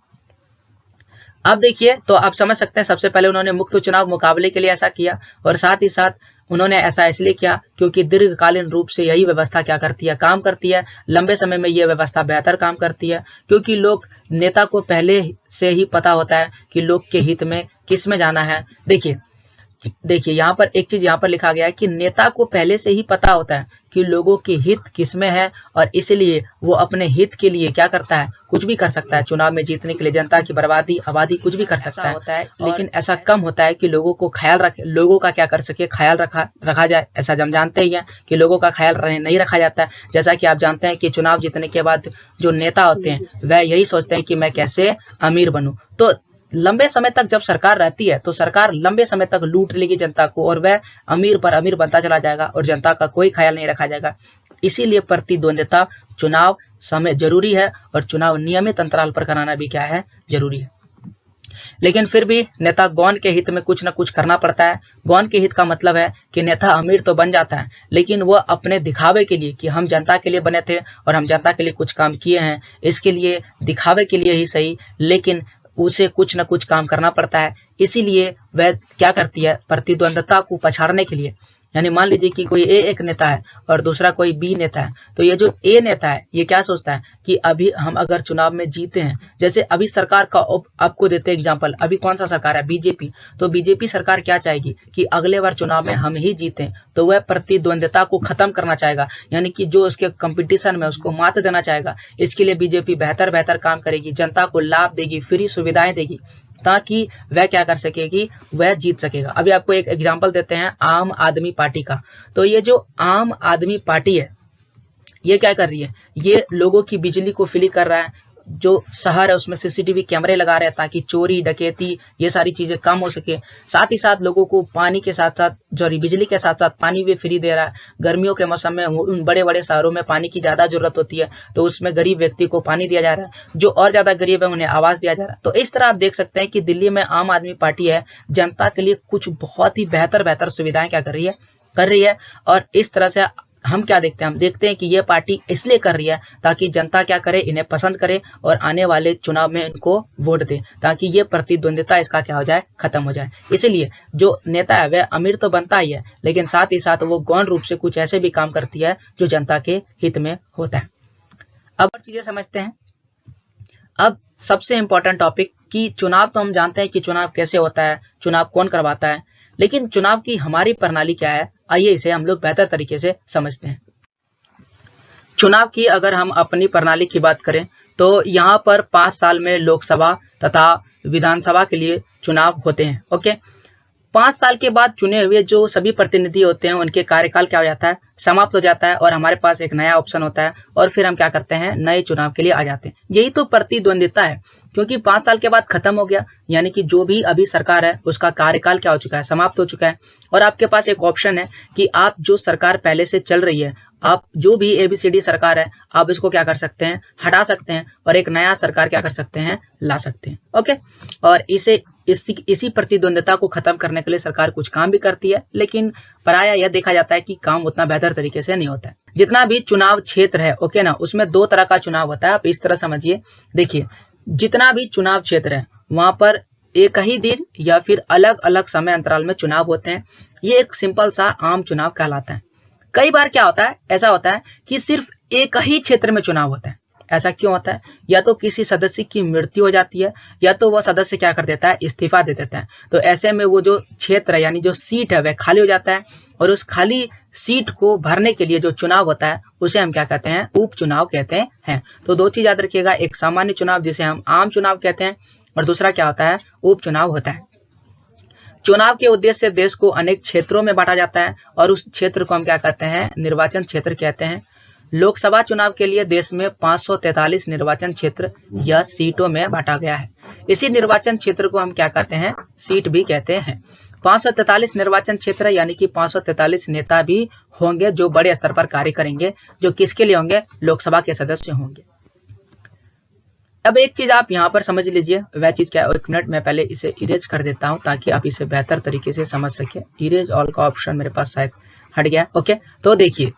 अब देखिए, तो आप समझ सकते हैं सबसे पहले उन्होंने मुक्त चुनाव मुकाबले के लिए ऐसा किया, और साथ ही साथ उन्होंने ऐसा इसलिए किया क्योंकि दीर्घकालीन रूप से यही व्यवस्था क्या करती है? काम करती है। लंबे समय में यह व्यवस्था बेहतर काम करती है, क्योंकि लोग, नेता को पहले से ही पता होता है कि लोग के हित में किस में जाना है। देखिए यहाँ पर एक चीज यहाँ पर लिखा गया है कि नेता को पहले से ही पता होता है कि लोगों के हित किस में है, और इसलिए वो अपने हित के लिए क्या करता है? कुछ भी कर सकता है। चुनाव में जीतने के लिए जनता की बर्बादी, आबादी, कुछ भी कर सकता है। लेकिन ऐसा कम होता है कि लोगों को लोगों का क्या कर सके? ख्याल रखा जाए। ऐसा हम जानते ही है कि लोगों का ख्याल नहीं रखा जाता है। जैसा कि आप जानते हैं कि चुनाव जीतने के बाद जो नेता होते हैं वह यही सोचते हैं कि मैं कैसे अमीर बनूं। तो लंबे समय तक जब सरकार रहती है तो सरकार लंबे समय तक लूट लेगी जनता को, और वह अमीर पर अमीर बनता चला जाएगा और जनता का कोई ख्याल नहीं रखा जाएगा। इसीलिए प्रतिद्वंदिता, चुनाव समय जरूरी है, और चुनाव नियमित अंतराल पर कराना भी क्या है? जरूरी है। लेकिन फिर भी नेता गौन के हित में कुछ न कुछ करना पड़ता है। गौन के हित का मतलब है कि नेता अमीर तो बन जाता है, लेकिन वह अपने दिखावे के लिए कि हम जनता के लिए बने थे और हम जनता के लिए कुछ काम किए हैं, इसके लिए दिखावे के लिए ही सही, लेकिन उसे कुछ न कुछ काम करना पड़ता है। इसीलिए वह क्या करती है? प्रतिद्वंदिता को पछाड़ने के लिए यानी मान लीजिए कि कोई ए एक नेता है और दूसरा कोई बी नेता है, तो ये जो ए नेता है ये क्या सोचता है कि अभी हम अगर चुनाव में जीते हैं, जैसे अभी सरकार का आपको देते हैं एग्जाम्पल, अभी कौन सा सरकार है, बीजेपी, तो बीजेपी सरकार क्या चाहेगी कि अगले बार चुनाव में हम ही जीतें, तो वह प्रतिद्वंद्विता को खत्म करना चाहेगा, यानी कि जो उसके कंपटीशन में उसको मात देना चाहेगा। इसके लिए बीजेपी बेहतर काम करेगी, जनता को लाभ देगी, फ्री सुविधाएं देगी, ताकि वह क्या कर सकेगी, वह जीत सकेगा। अभी आपको एक एग्जांपल देते हैं आम आदमी पार्टी का। तो ये जो आम आदमी पार्टी है ये क्या कर रही है, ये लोगों की बिजली को फ्री कर रहा है, जो शहर है उसमें सीसीटीवी कैमरे लगा रहे हैं ताकि चोरी डकैती ये सारी चीजें कम हो सके। साथ ही साथ लोगों को पानी के साथ साथ सॉरी बिजली के साथ साथ पानी भी फ्री दे रहा है। गर्मियों के मौसम में उन बड़े बड़े शहरों में पानी की ज्यादा जरूरत होती है, तो उसमें गरीब व्यक्ति को पानी दिया जा रहा है, जो और ज्यादा गरीब है उन्हें आवास दिया जा रहा है। तो इस तरह आप देख सकते हैं कि दिल्ली में आम आदमी पार्टी है, जनता के लिए कुछ बहुत ही बेहतर सुविधाएं क्या कर रही है। और इस तरह से हम क्या देखते हैं, हम देखते हैं कि ये पार्टी इसलिए कर रही है ताकि जनता क्या करे, इन्हें पसंद करे और आने वाले चुनाव में इनको वोट दे, ताकि ये प्रतिद्वंदिता इसका क्या हो जाए, खत्म हो जाए। इसीलिए जो नेता है वह अमीर तो बनता ही है, लेकिन साथ ही साथ वो गौण रूप से कुछ ऐसे भी काम करती है जो जनता के हित में होता है। अब और चीजें समझते हैं। अब सबसे इंपॉर्टेंट टॉपिक कि चुनाव तो हम जानते हैं कि चुनाव कैसे होता है, चुनाव कौन करवाता है, लेकिन चुनाव की हमारी प्रणाली क्या है, आइए इसे हम लोग बेहतर तरीके से समझते हैं। चुनाव की अगर हम अपनी प्रणाली की बात करें तो यहाँ पर 5 साल में लोकसभा तथा विधानसभा के लिए चुनाव होते हैं। ओके, 5 साल के बाद चुने हुए जो सभी प्रतिनिधि होते हैं उनके कार्यकाल क्या हो जाता है, समाप्त हो जाता है और हमारे पास एक नया ऑप्शन होता है और फिर हम क्या करते हैं, नए चुनाव के लिए आ जाते हैं। यही तो प्रतिद्वंदिता है, क्योंकि 5 साल के बाद खत्म हो गया, यानी कि जो भी अभी सरकार है उसका कार्यकाल क्या हो चुका है, समाप्त हो चुका है। और आपके पास एक ऑप्शन है कि आप जो सरकार पहले से चल रही है, आप जो भी ABCD सरकार है, आप इसको क्या कर सकते हैं, हटा सकते हैं और एक नया सरकार क्या कर सकते हैं, ला सकते हैं। ओके, और इसी प्रतिद्वंदिता को खत्म करने के लिए सरकार कुछ काम भी करती है, लेकिन प्रायः यह देखा जाता है कि काम उतना बेहतर तरीके से नहीं होता है। जितना भी चुनाव क्षेत्र है, ओके ना, उसमें 2 तरह का चुनाव होता है। आप इस तरह समझिए, देखिए जितना भी चुनाव क्षेत्र है वहां पर एक ही दिन या फिर अलग अलग समय अंतराल में चुनाव होते हैं। ये एक सिंपल सा आम चुनाव कहलाता है। कई बार क्या होता है, ऐसा होता है कि सिर्फ एक ही क्षेत्र में चुनाव होता है। ऐसा क्यों होता है, या तो किसी सदस्य की मृत्यु हो जाती है या तो वह सदस्य क्या कर देता है, इस्तीफा दे देता है। तो ऐसे में वो जो क्षेत्र है यानी जो सीट है वह खाली हो जाता है और उस खाली सीट को भरने के लिए जो चुनाव होता है उसे हम क्या कहते हैं, उपचुनाव कहते हैं। तो 2 चीज याद रखिएगा, एक सामान्य चुनाव जिसे हम आम चुनाव कहते हैं और दूसरा क्या होता है, उपचुनाव होता है। चुनाव के उद्देश्य से देश को अनेक क्षेत्रों में बांटा जाता है और उस क्षेत्र को हम क्या कहते हैं, निर्वाचन क्षेत्र कहते हैं। लोकसभा चुनाव के लिए देश में 543 निर्वाचन क्षेत्र या सीटों में बांटा गया है। इसी निर्वाचन क्षेत्र को हम क्या कहते हैं, सीट भी कहते हैं। 543 निर्वाचन क्षेत्र यानी कि 543 नेता भी होंगे जो बड़े स्तर पर कार्य करेंगे, जो किसके लिए होंगे, लोकसभा के सदस्य होंगे। अब एक चीज आप यहाँ पर समझ लीजिए, वह चीज क्या है, 1 मिनट मैं पहले इसे इरेज कर देता हूँ ताकि आप इसे बेहतर तरीके से समझ सके। इरेज ऑल का ऑप्शन मेरे पास शायद हट गया। ओके, तो देखिए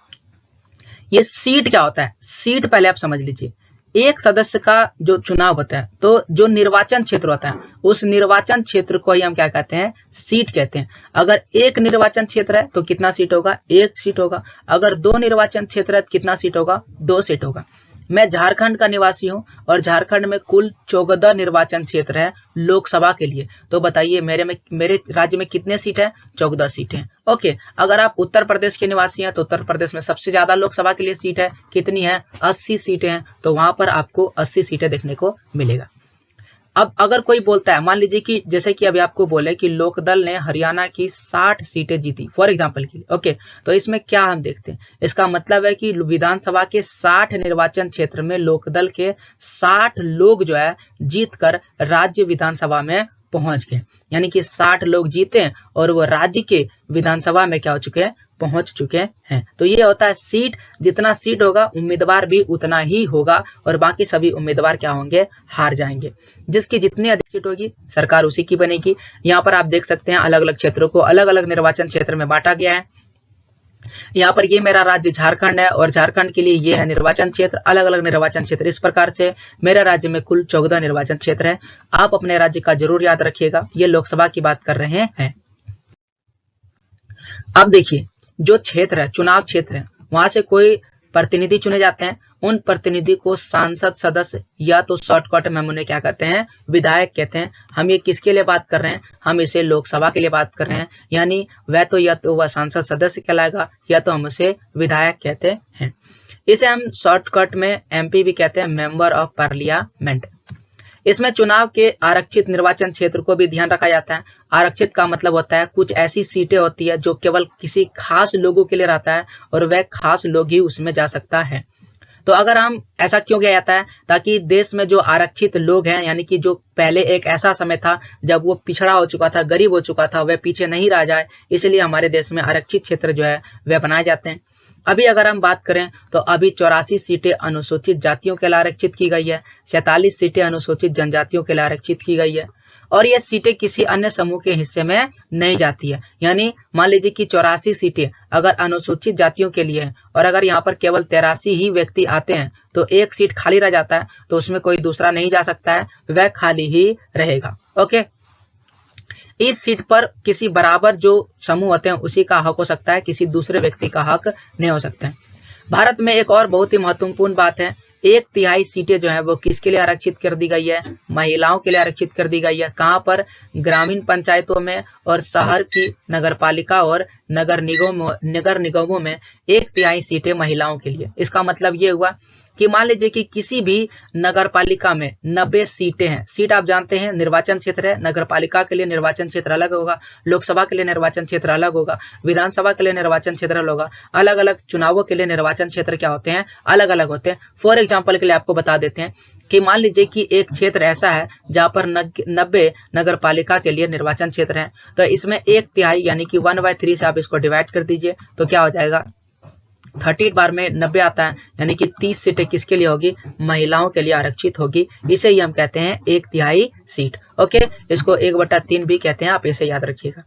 ये सीट क्या होता है, सीट पहले आप समझ लीजिए। एक सदस्य का जो चुनाव होता है तो जो निर्वाचन क्षेत्र होता है उस निर्वाचन क्षेत्र को ही हम क्या कहते हैं, सीट कहते हैं। अगर एक निर्वाचन क्षेत्र है तो कितना सीट होगा, 1 सीट होगा। अगर 2 निर्वाचन क्षेत्र है तो कितना सीट होगा, 2 सीट होगा। मैं झारखंड का निवासी हूं और झारखंड में कुल 14 निर्वाचन क्षेत्र है लोकसभा के लिए। तो बताइए मेरे राज्य में कितने सीट है, 14 सीट है। ओके, अगर आप उत्तर प्रदेश के निवासी हैं तो उत्तर प्रदेश में सबसे ज्यादा लोकसभा के लिए सीट है, कितनी है, 80 सीटें हैं। तो वहां पर आपको 80 सीटें देखने को मिलेगा। अब अगर कोई बोलता है, मान लीजिए कि जैसे कि अभी आपको बोले कि लोकदल ने हरियाणा की 60 सीटें जीती फॉर एग्जांपल के लिए। ओके, तो इसमें क्या हम देखते हैं, इसका मतलब है कि विधानसभा के 60 निर्वाचन क्षेत्र में लोकदल के 60 लोग जो है जीत कर राज्य विधानसभा में पहुंच गए, यानी कि 60 लोग जीते और वो राज्य के विधानसभा में क्या हो चुके हैं, पहुंच चुके हैं। तो ये होता है सीट, जितना सीट होगा उम्मीदवार भी उतना ही होगा और बाकी सभी उम्मीदवार क्या होंगे, हार जाएंगे। जिसकी जितनी अधिक सीट होगी सरकार उसी की बनेगी। यहाँ पर आप देख सकते हैं अलग अलग क्षेत्रों को अलग अलग निर्वाचन क्षेत्र में बांटा गया है। यहाँ पर ये मेरा राज्य झारखंड है और झारखंड के लिए ये है निर्वाचन क्षेत्र, अलग अलग निर्वाचन क्षेत्र इस प्रकार से। मेरे राज्य में कुल 14 निर्वाचन क्षेत्र है। आप अपने राज्य का जरूर याद रखिएगा, ये लोकसभा की बात कर रहे हैं। अब देखिए जो क्षेत्र है, चुनाव क्षेत्र है, वहां से कोई प्रतिनिधि चुने जाते हैं। उन प्रतिनिधि को सांसद सदस्य या तो शॉर्टकट में हम उन्हें क्या कहते हैं, विधायक कहते हैं। हम ये किसके लिए बात कर रहे हैं, हम इसे लोकसभा के लिए बात कर रहे हैं, यानी वह तो या तो वह सांसद सदस्य कहलाएगा या तो हम उसे विधायक कहते हैं। इसे हम शॉर्टकट में एमपी भी कहते हैं, मेंबर ऑफ पार्लियामेंट। इसमें चुनाव के आरक्षित निर्वाचन क्षेत्र को भी ध्यान रखा जाता है। आरक्षित का मतलब होता है कुछ ऐसी सीटें होती है जो केवल किसी खास लोगों के लिए रहता है और वह खास लोग ही उसमें जा सकता है। तो अगर हम ऐसा क्यों किया जाता है, ताकि देश में जो आरक्षित लोग हैं, यानी कि जो पहले एक ऐसा समय था जब वो पिछड़ा हो चुका था, गरीब हो चुका था, वह पीछे नहीं रह जाए, इसलिए हमारे देश में आरक्षित क्षेत्र जो है वह बनाए जाते हैं। अभी अगर हम बात करें तो अभी 84 सीटें अनुसूचित जातियों के लिए आरक्षित की गई है, 47 सीटें अनुसूचित जनजातियों के लिए आरक्षित की गई है और ये सीटें किसी अन्य समूह के हिस्से में नहीं जाती है। यानी मान लीजिए कि 84 सीटें अगर अनुसूचित जातियों के लिए है और अगर यहाँ पर केवल 83 ही व्यक्ति आते हैं तो एक सीट खाली रह जाता है, तो उसमें कोई दूसरा नहीं जा सकता है, वह खाली ही रहेगा। ओके, इस सीट पर किसी बराबर जो समूह होते हैं उसी का हक हो सकता है, किसी दूसरे व्यक्ति का हक नहीं हो सकता है। भारत में एक और बहुत ही महत्वपूर्ण बात है, 1/3 सीटें जो है वो किसके लिए आरक्षित कर दी गई है, महिलाओं के लिए आरक्षित कर दी गई है। कहां पर, ग्रामीण पंचायतों में और शहर की नगरपालिका और नगर निगमों में 1/3 सीटें महिलाओं के लिए। इसका मतलब ये हुआ कि मान लीजिए कि किसी भी नगरपालिका में 90 सीटें हैं। सीट आप जानते हैं निर्वाचन क्षेत्र है, नगरपालिका के लिए निर्वाचन क्षेत्र अलग होगा, लोकसभा के लिए निर्वाचन क्षेत्र अलग होगा, विधानसभा के लिए निर्वाचन क्षेत्र अलग होगा। अलग अलग चुनावों के लिए निर्वाचन क्षेत्र क्या होते हैं, अलग अलग होते हैं। फॉर एग्जाम्पल के लिए आपको बता देते हैं कि मान लीजिए कि एक क्षेत्र ऐसा है जहां पर 90 नगरपालिका के लिए निर्वाचन क्षेत्र है, तो इसमें 1/3 यानी कि 1/3 से आप इसको डिवाइड कर दीजिए तो क्या हो जाएगा, 30 बार में 90 आता है, यानी कि 30 सीटें किसके लिए होगी, महिलाओं के लिए आरक्षित होगी। इसे ही हम कहते हैं 1/3 सीट। ओके, इसको 1/3 भी कहते हैं, आप इसे याद रखिएगा।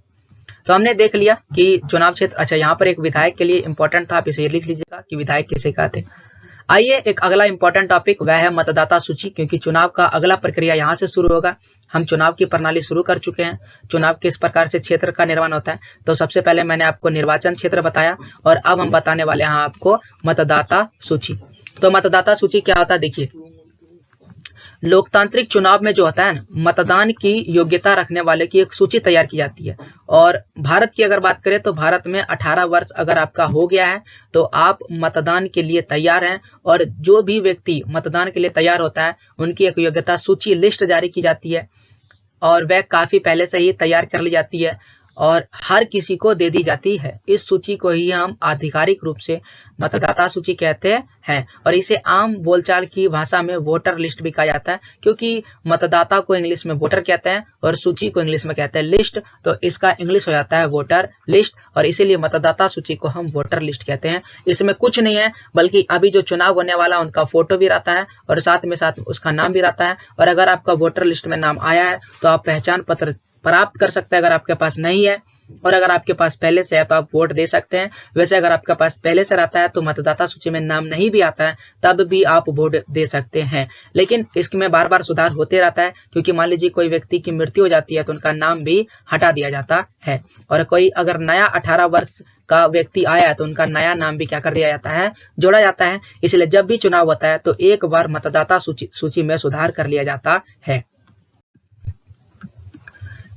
तो हमने देख लिया कि चुनाव क्षेत्र। अच्छा, यहाँ पर एक विधायक के लिए इंपॉर्टेंट था, आप इसे लिख लीजिएगा कि विधायक किसे कहते हैं। आइए एक अगला इंपॉर्टेंट टॉपिक वह है मतदाता सूची, क्योंकि चुनाव का अगला प्रक्रिया यहाँ से शुरू होगा। हम चुनाव की प्रणाली शुरू कर चुके हैं। चुनाव किस प्रकार से क्षेत्र का निर्माण होता है, तो सबसे पहले मैंने आपको निर्वाचन क्षेत्र बताया और अब हम बताने वाले हैं आपको मतदाता सूची। तो मतदाता सूची क्या होता है, देखिए लोकतांत्रिक चुनाव में जो होता है ना, मतदान की योग्यता रखने वाले की एक सूची तैयार की जाती है। और भारत की अगर बात करें तो भारत में 18 वर्ष अगर आपका हो गया है तो आप मतदान के लिए तैयार हैं। और जो भी व्यक्ति मतदान के लिए तैयार होता है उनकी एक योग्यता सूची लिस्ट जारी की जाती है और वह काफी पहले से ही तैयार कर ली जाती है और हर किसी को दे दी जाती है। इस सूची को ही हम आधिकारिक रूप से मतदाता सूची कहते हैं और इसे आम बोलचाल की भाषा में वोटर लिस्ट भी कहा जाता है, क्योंकि मतदाता को इंग्लिश में वोटर कहते हैं और सूची को इंग्लिश में कहते हैं लिस्ट, तो इसका इंग्लिश हो जाता है वोटर लिस्ट और इसीलिए मतदाता सूची को हम वोटर लिस्ट कहते हैं। इसमें कुछ नहीं है बल्कि अभी जो चुनाव होने वाला उनका फोटो भी रहता है और साथ में उसका नाम भी रहता है। और अगर आपका वोटर लिस्ट में नाम आया है तो आप पहचान पत्र प्राप्त कर सकते हैं। अगर आपके पास नहीं है और अगर आपके पास पहले से है तो आप वोट दे सकते हैं। वैसे अगर आपके पास पहले से रहता है तो मतदाता सूची में नाम नहीं भी आता है तब भी आप वोट दे सकते हैं। लेकिन इसमें बार बार सुधार होते रहता है, क्योंकि मान लीजिए कोई व्यक्ति की मृत्यु हो जाती है तो उनका नाम भी हटा दिया जाता है। और कोई अगर नया 18 वर्ष का व्यक्ति आया है तो उनका नया नाम भी क्या कर दिया जाता है, जोड़ा जाता है। इसलिए जब भी चुनाव होता है तो एक बार मतदाता सूची में सुधार कर लिया जाता है।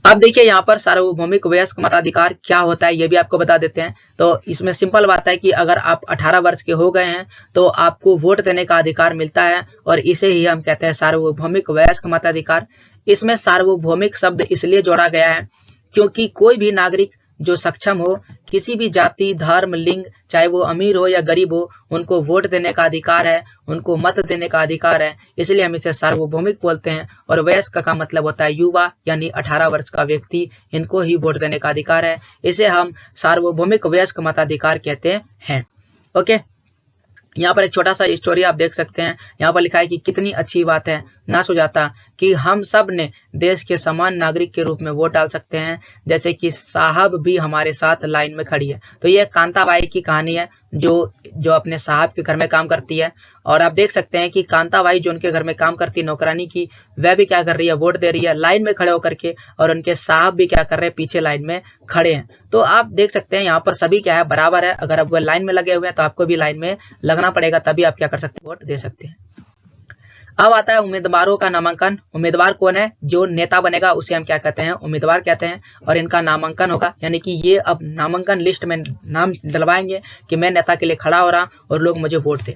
अब देखिए यहाँ पर सार्वभौमिक वयस्क मताधिकार क्या होता है ये भी आपको बता देते हैं। तो इसमें सिंपल बात है कि अगर आप 18 वर्ष के हो गए हैं तो आपको वोट देने का अधिकार मिलता है और इसे ही हम कहते हैं सार्वभौमिक वयस्क मताधिकार। इसमें सार्वभौमिक शब्द इसलिए जोड़ा गया है क्योंकि कोई भी नागरिक जो सक्षम हो, किसी भी जाति, धर्म, लिंग, चाहे वो अमीर हो या गरीब हो, उनको वोट देने का अधिकार है, उनको मत देने का अधिकार है। इसलिए हम इसे सार्वभौमिक बोलते हैं। और वयस्क का मतलब होता है युवा, यानी 18 वर्ष का व्यक्ति, इनको ही वोट देने का अधिकार है। इसे हम सार्वभौमिक वयस्क मताधिकार कहते हैं। ओके, यहाँ पर एक छोटा सा स्टोरी आप देख सकते हैं। यहाँ पर लिखा है कि कितनी अच्छी बात है ना सुझाता कि हम सब ने देश के समान नागरिक के रूप में वोट डाल सकते हैं, जैसे कि साहब भी हमारे साथ लाइन में खड़ी है। तो ये कांताबाई की कहानी है जो अपने साहब के घर में काम करती है। और आप देख सकते हैं कि कांताबाई जो उनके घर में काम करती है नौकरानी की, वह भी क्या कर रही है, वोट दे रही है लाइन में खड़े होकर के, और उनके साहब भी क्या कर रहे हैं, पीछे लाइन में खड़े हैं। तो आप देख सकते हैं यहाँ पर सभी क्या है, बराबर है। अगर आप लाइन में लगे हुए हैं तो आपको भी लाइन में लगना पड़ेगा, तभी आप क्या कर सकते हैं, वोट दे सकते हैं। अब आता है उम्मीदवारों का नामांकन। उम्मीदवार कौन है, जो नेता बनेगा उसे हम क्या कहते हैं, उम्मीदवार कहते हैं। और इनका नामांकन होगा, यानी कि ये अब नामांकन लिस्ट में नाम डलवाएंगे कि मैं नेता के लिए खड़ा हो रहा और लोग मुझे वोट दें।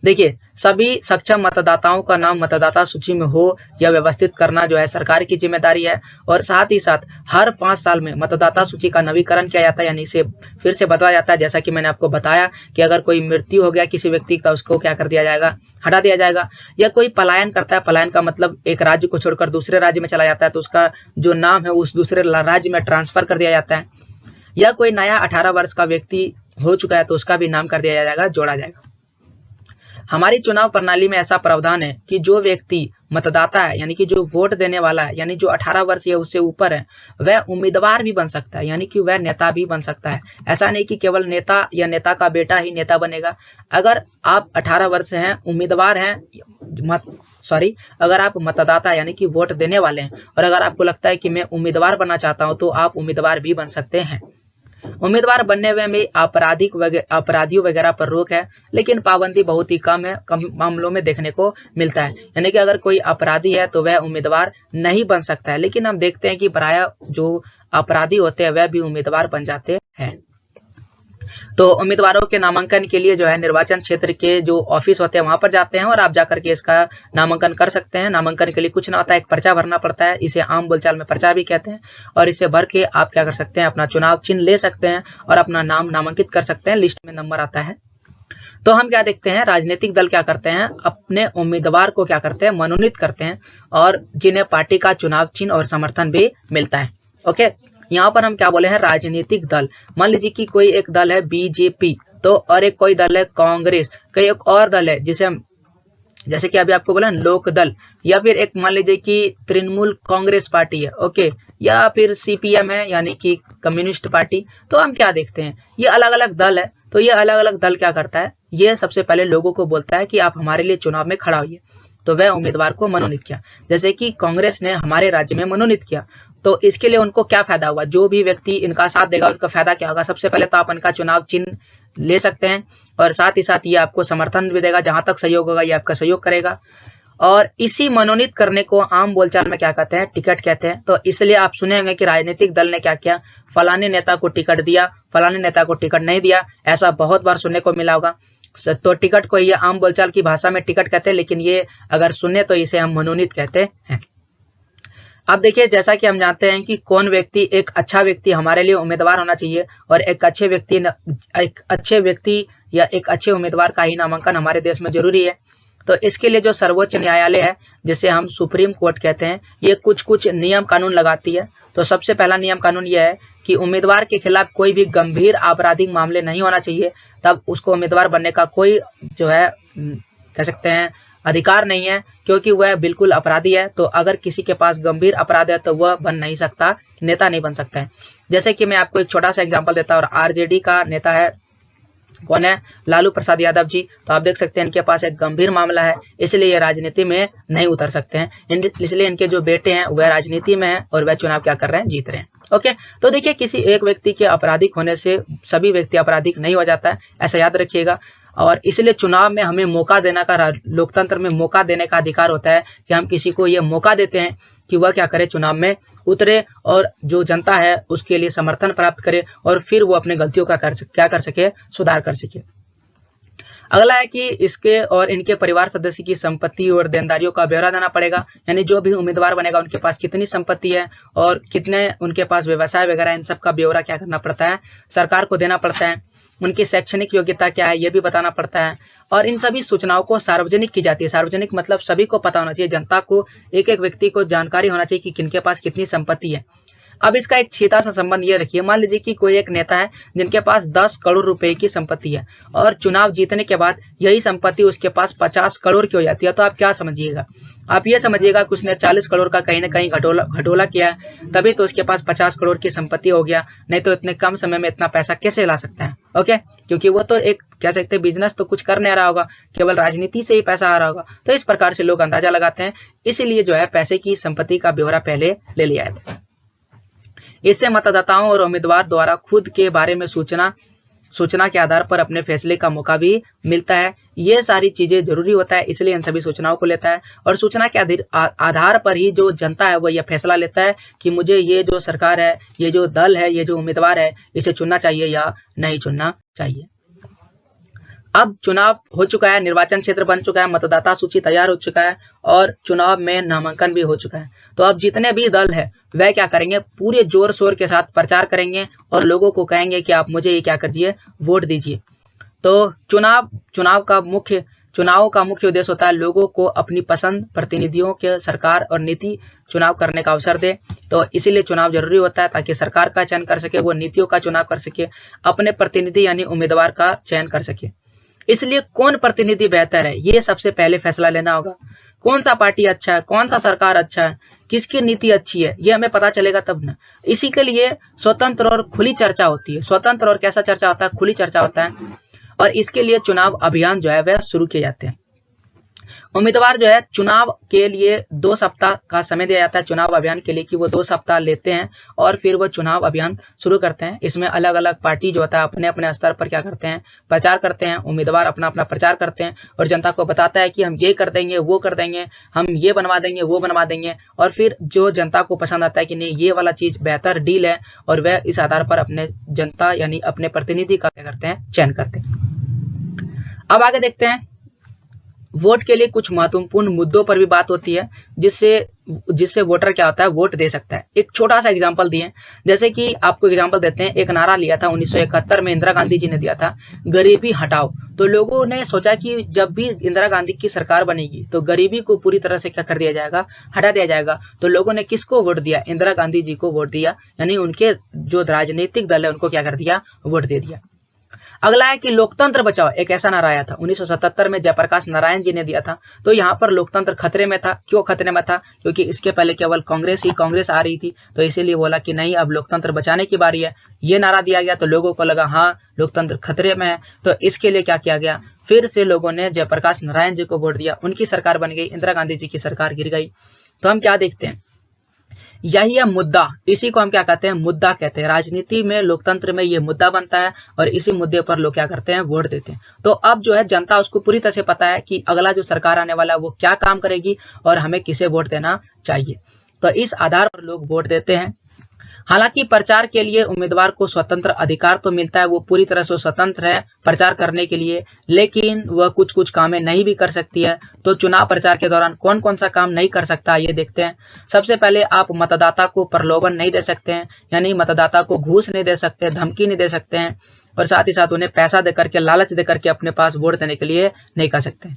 देखिए, सभी सक्षम मतदाताओं का नाम मतदाता सूची में हो यह व्यवस्थित करना जो है सरकार की जिम्मेदारी है। और साथ ही साथ हर 5 साल में मतदाता सूची का नवीकरण किया जाता है, यानी इसे फिर से बदला जाता है। जैसा कि मैंने आपको बताया कि अगर कोई मृत्यु हो गया किसी व्यक्ति का, उसको क्या कर दिया जाएगा, हटा दिया जाएगा। या कोई पलायन करता है, पलायन का मतलब एक राज्य को छोड़कर दूसरे राज्य में चला जाता है, तो उसका जो नाम है उस दूसरे राज्य में ट्रांसफर कर दिया जाता है। या कोई नया 18 वर्ष का व्यक्ति हो चुका है तो उसका भी नाम कर दिया जाएगा, जोड़ा जाएगा। हमारी चुनाव प्रणाली में ऐसा प्रावधान है कि जो व्यक्ति मतदाता है, यानी कि जो वोट देने वाला है, यानी जो 18 वर्ष या उससे ऊपर है, वह उम्मीदवार भी बन सकता है, यानी कि वह नेता भी बन सकता है। ऐसा नहीं कि केवल नेता या नेता का बेटा ही नेता बनेगा। अगर आप 18 वर्ष हैं, उम्मीदवार हैं, अगर आप मतदाता यानी कि वोट देने वाले हैं, और अगर आपको लगता है कि मैं उम्मीदवार बनना चाहता हूं, तो आप उम्मीदवार भी बन सकते हैं। उम्मीदवार बनने में अपराधियों वगैरह पर रोक है, लेकिन पाबंदी बहुत ही कम मामलों में देखने को मिलता है। यानी कि अगर कोई अपराधी है तो वह उम्मीदवार नहीं बन सकता है, लेकिन हम देखते हैं कि प्रायः जो अपराधी होते हैं वह भी उम्मीदवार बन जाते हैं। तो उम्मीदवारों के नामांकन के लिए जो है निर्वाचन क्षेत्र के जो ऑफिस होते हैं वहां पर जाते हैं, और आप जाकर के इसका नामांकन कर सकते हैं। नामांकन के लिए कुछ ना होता है, एक पर्चा भरना पड़ता है, इसे आम बोलचाल में पर्चा भी कहते हैं। और इसे भर के आप क्या कर सकते हैं, अपना चुनाव चिन्ह ले सकते हैं और अपना नाम नामांकित कर सकते हैं, लिस्ट में नंबर आता है। तो हम क्या देखते हैं, राजनीतिक दल क्या करते हैं, अपने उम्मीदवार को क्या करते हैं, मनोनीत करते हैं, और जिन्हें पार्टी का चुनाव चिन्ह और समर्थन भी मिलता है। ओके, यहाँ पर हम क्या बोले हैं, राजनीतिक दल। मान लीजिए कि कोई एक दल है बीजेपी, तो और एक कोई दल है कांग्रेस, कोई एक और दल है जिसे हम, जैसे कि अभी आपको बोला लोक दल, या फिर एक मान लीजिए कि तृणमूल कांग्रेस पार्टी है, ओके, या फिर सीपीएम है यानी कि कम्युनिस्ट पार्टी। तो हम क्या देखते हैं, ये अलग अलग दल है। तो ये अलग अलग दल क्या करता है, ये सबसे पहले लोगों को बोलता है कि आप हमारे लिए चुनाव में खड़ा होइए। तो वह उम्मीदवार को मनोनीत किया, जैसे कि कांग्रेस ने हमारे राज्य में मनोनीत किया। तो इसके लिए उनको क्या फायदा हुआ, जो भी व्यक्ति इनका साथ देगा उनका फायदा क्या होगा, सबसे पहले तो आप इनका चुनाव चिन्ह ले सकते हैं, और साथ ही साथ ये आपको समर्थन भी देगा, जहां तक सहयोग होगा ये आपका सहयोग करेगा। और इसी मनोनीत करने को आम बोलचाल में क्या कहते हैं, टिकट कहते हैं। तो इसलिए आप सुने होंगे कि राजनीतिक दल ने क्या किया, फलाने नेता को टिकट दिया, फलाने नेता को टिकट नहीं दिया, ऐसा बहुत बार सुनने को मिला होगा। तो टिकट को ये आम बोलचाल की भाषा में टिकट कहते हैं, लेकिन ये अगर सुने तो इसे हम मनोनीत कहते हैं। अब देखिए, जैसा कि हम जानते हैं कि कौन व्यक्ति, एक अच्छा व्यक्ति हमारे लिए उम्मीदवार होना चाहिए, और एक अच्छे व्यक्ति या एक अच्छे उम्मीदवार का ही नामांकन हमारे देश में जरूरी है। तो इसके लिए जो सर्वोच्च न्यायालय है, जिसे हम सुप्रीम कोर्ट कहते हैं, ये कुछ नियम कानून लगाती है। तो सबसे पहला नियम कानून यह है कि उम्मीदवार के खिलाफ कोई भी गंभीर आपराधिक मामले नहीं होना चाहिए, तब उसको उम्मीदवार बनने का कोई जो है कह सकते हैं अधिकार नहीं है, क्योंकि वह बिल्कुल अपराधी है। तो अगर किसी के पास गंभीर अपराध है तो वह बन नहीं सकता, नेता नहीं बन सकता है। जैसे कि मैं आपको एक छोटा सा एग्जांपल देता हूँ, और आरजेडी का नेता है, कौन है, लालू प्रसाद यादव जी। तो आप देख सकते हैं इनके पास एक गंभीर मामला है, इसलिए ये राजनीति में नहीं उतर सकते हैं। इसलिए इनके जो बेटे हैं वह राजनीति में है, और वह चुनाव क्या कर रहे हैं, जीत रहे हैं। ओके, तो देखिए, किसी एक व्यक्ति के आपराधिक होने से सभी व्यक्ति आपराधिक नहीं हो जाता है, ऐसा याद रखिएगा। और इसलिए चुनाव में हमें मौका देने का, लोकतंत्र में मौका देने का अधिकार होता है कि हम किसी को ये मौका देते हैं कि वह क्या करे, चुनाव में उतरे, और जो जनता है उसके लिए समर्थन प्राप्त करे, और फिर वो अपने गलतियों का क्या कर सके, सुधार कर सके। अगला है कि इसके और इनके परिवार सदस्य की संपत्ति और देनदारियों का ब्यौरा देना पड़ेगा, यानी जो भी उम्मीदवार बनेगा उनके पास कितनी संपत्ति है और कितने उनके पास व्यवसाय वगैरह, इन सब का ब्यौरा क्या करना पड़ता है, सरकार को देना पड़ता है। उनकी शैक्षणिक योग्यता क्या है, ये भी बताना पड़ता है। और इन सभी सूचनाओं को सार्वजनिक की जाती है। सार्वजनिक मतलब सभी को पता होना चाहिए, जनता को, एक एक व्यक्ति को जानकारी होना चाहिए कि किनके पास कितनी संपत्ति है। अब इसका एक सीधा सा संबंध ये रखिए, मान लीजिए कि कोई एक नेता है जिनके पास 10 करोड़ रुपए की संपत्ति है, और चुनाव जीतने के बाद यही संपत्ति उसके पास 50 करोड़ की हो जाती है। तो आप क्या समझिएगा, आप ये समझिएगा कि उसने 40 करोड़ का कहीं ना कहीं घटोला किया है, तभी तो उसके पास 50 करोड़ की संपत्ति हो गया, नहीं तो इतने कम समय में इतना पैसा कैसे ला सकता है। ओके, क्योंकि वो तो एक कह सकते हैं बिजनेस तो कुछ कर नहीं रहा होगा, केवल राजनीति से ही पैसा आ रहा होगा। तो इस प्रकार से लोग अंदाजा लगाते हैं, इसीलिए जो है पैसे की संपत्ति का ब्यौरा पहले ले लिया है। इससे मतदाताओं और उम्मीदवार द्वारा खुद के बारे में सूचना के आधार पर अपने फैसले का मौका भी मिलता है। ये सारी चीजें जरूरी होता है, इसलिए इन सभी सूचनाओं को लेता है और सूचना के आधार पर ही जो जनता है वो यह फैसला लेता है कि मुझे ये जो सरकार है, ये जो दल है, ये जो उम्मीदवार है, इसे चुनना चाहिए या नहीं चुनना चाहिए। अब चुनाव हो चुका है, निर्वाचन क्षेत्र बन चुका है, मतदाता सूची तैयार हो चुका है और चुनाव में नामांकन भी हो चुका है। तो अब जितने भी दल है वह क्या करेंगे, पूरे जोर शोर के साथ प्रचार करेंगे और लोगों को कहेंगे कि आप मुझे ये क्या कर दीजिए, वोट दीजिए। तो चुनाव का मुख्य उद्देश्य होता है लोगों को अपनी पसंद प्रतिनिधियों के सरकार और नीति चुनाव करने का अवसर दे। तो इसीलिए चुनाव जरूरी होता है ताकि सरकार का चयन कर सके, वो नीतियों का चुनाव कर सके, अपने प्रतिनिधि यानी उम्मीदवार का चयन कर सके। इसलिए कौन प्रतिनिधि बेहतर है, ये सबसे पहले फैसला लेना होगा। कौन सा पार्टी अच्छा है, कौन सा सरकार अच्छा है, किसकी नीति अच्छी है, ये हमें पता चलेगा तब ना। इसी के लिए स्वतंत्र और खुली चर्चा होती है। स्वतंत्र और कैसा चर्चा होता है, खुली चर्चा होता है। और इसके लिए चुनाव अभियान जो है वह शुरू किए जाते हैं। उम्मीदवार जो है चुनाव के लिए 2 सप्ताह का समय दिया जाता है चुनाव अभियान के लिए, कि वो 2 सप्ताह लेते हैं और फिर वो चुनाव अभियान शुरू करते हैं। इसमें अलग अलग पार्टी जो होता है अपने अपने स्तर पर क्या करते हैं, प्रचार करते हैं। उम्मीदवार अपना अपना प्रचार करते हैं और जनता को बताता है कि हम ये कर देंगे, वो कर देंगे, हम ये बनवा देंगे, वो बनवा देंगे। और फिर जो जनता को पसंद आता है कि नहीं ये वाला चीज बेहतर डील है, और वह इस आधार पर अपने जनता यानी अपने प्रतिनिधि का क्या करते हैं, चयन करते हैं। अब आगे देखते हैं, वोट के लिए कुछ महत्वपूर्ण मुद्दों पर भी बात होती है जिससे वोटर क्या होता है, वोट दे सकता है। एक छोटा सा एग्जांपल दिए, जैसे कि आपको एग्जांपल देते हैं। एक नारा लिया था 1971 में इंदिरा गांधी जी ने दिया था, गरीबी हटाओ। तो लोगों ने सोचा कि जब भी इंदिरा गांधी की सरकार बनेगी तो गरीबी को पूरी तरह से क्या कर दिया जाएगा, हटा दिया जाएगा। तो लोगों ने किसको वोट दिया, इंदिरा गांधी जी को वोट दिया, यानी उनके जो राजनीतिक दल है उनको क्या कर दिया, वोट दे दिया। अगला है कि लोकतंत्र बचाओ, एक ऐसा नारा आया था 1977 में, जयप्रकाश नारायण जी ने दिया था। तो यहाँ पर लोकतंत्र खतरे में था। क्यों खतरे में था, क्योंकि इसके पहले केवल कांग्रेस आ रही थी। तो इसीलिए बोला कि नहीं, अब लोकतंत्र बचाने की बारी है। ये नारा दिया गया तो लोगों को लगा हाँ लोकतंत्र खतरे में है। तो इसके लिए क्या किया गया, फिर से लोगों ने जयप्रकाश नारायण जी को वोट दिया, उनकी सरकार बन गई, इंदिरा गांधी जी की सरकार गिर गई। तो हम क्या देखते हैं, यही है मुद्दा, इसी को हम क्या कहते हैं, मुद्दा कहते हैं। राजनीति में, लोकतंत्र में ये मुद्दा बनता है और इसी मुद्दे पर लोग क्या करते हैं, वोट देते हैं। तो अब जो है जनता उसको पूरी तरह से पता है कि अगला जो सरकार आने वाला है वो क्या काम करेगी और हमें किसे वोट देना चाहिए। तो इस आधार पर लोग वोट देते हैं। हालांकि प्रचार के लिए उम्मीदवार को स्वतंत्र अधिकार तो मिलता है, वो पूरी तरह से स्वतंत्र है प्रचार करने के लिए, लेकिन वह कुछ कुछ कामें नहीं भी कर सकती है। तो चुनाव प्रचार के दौरान कौन कौन सा काम नहीं कर सकता, ये देखते हैं। सबसे पहले आप मतदाता को प्रलोभन नहीं दे सकते हैं, यानी मतदाता को घूस नहीं दे सकते, धमकी नहीं दे सकते हैं, और साथ ही साथ उन्हें पैसा देकर के, लालच देकर के अपने पास वोट देने के लिए नहीं कर सकते।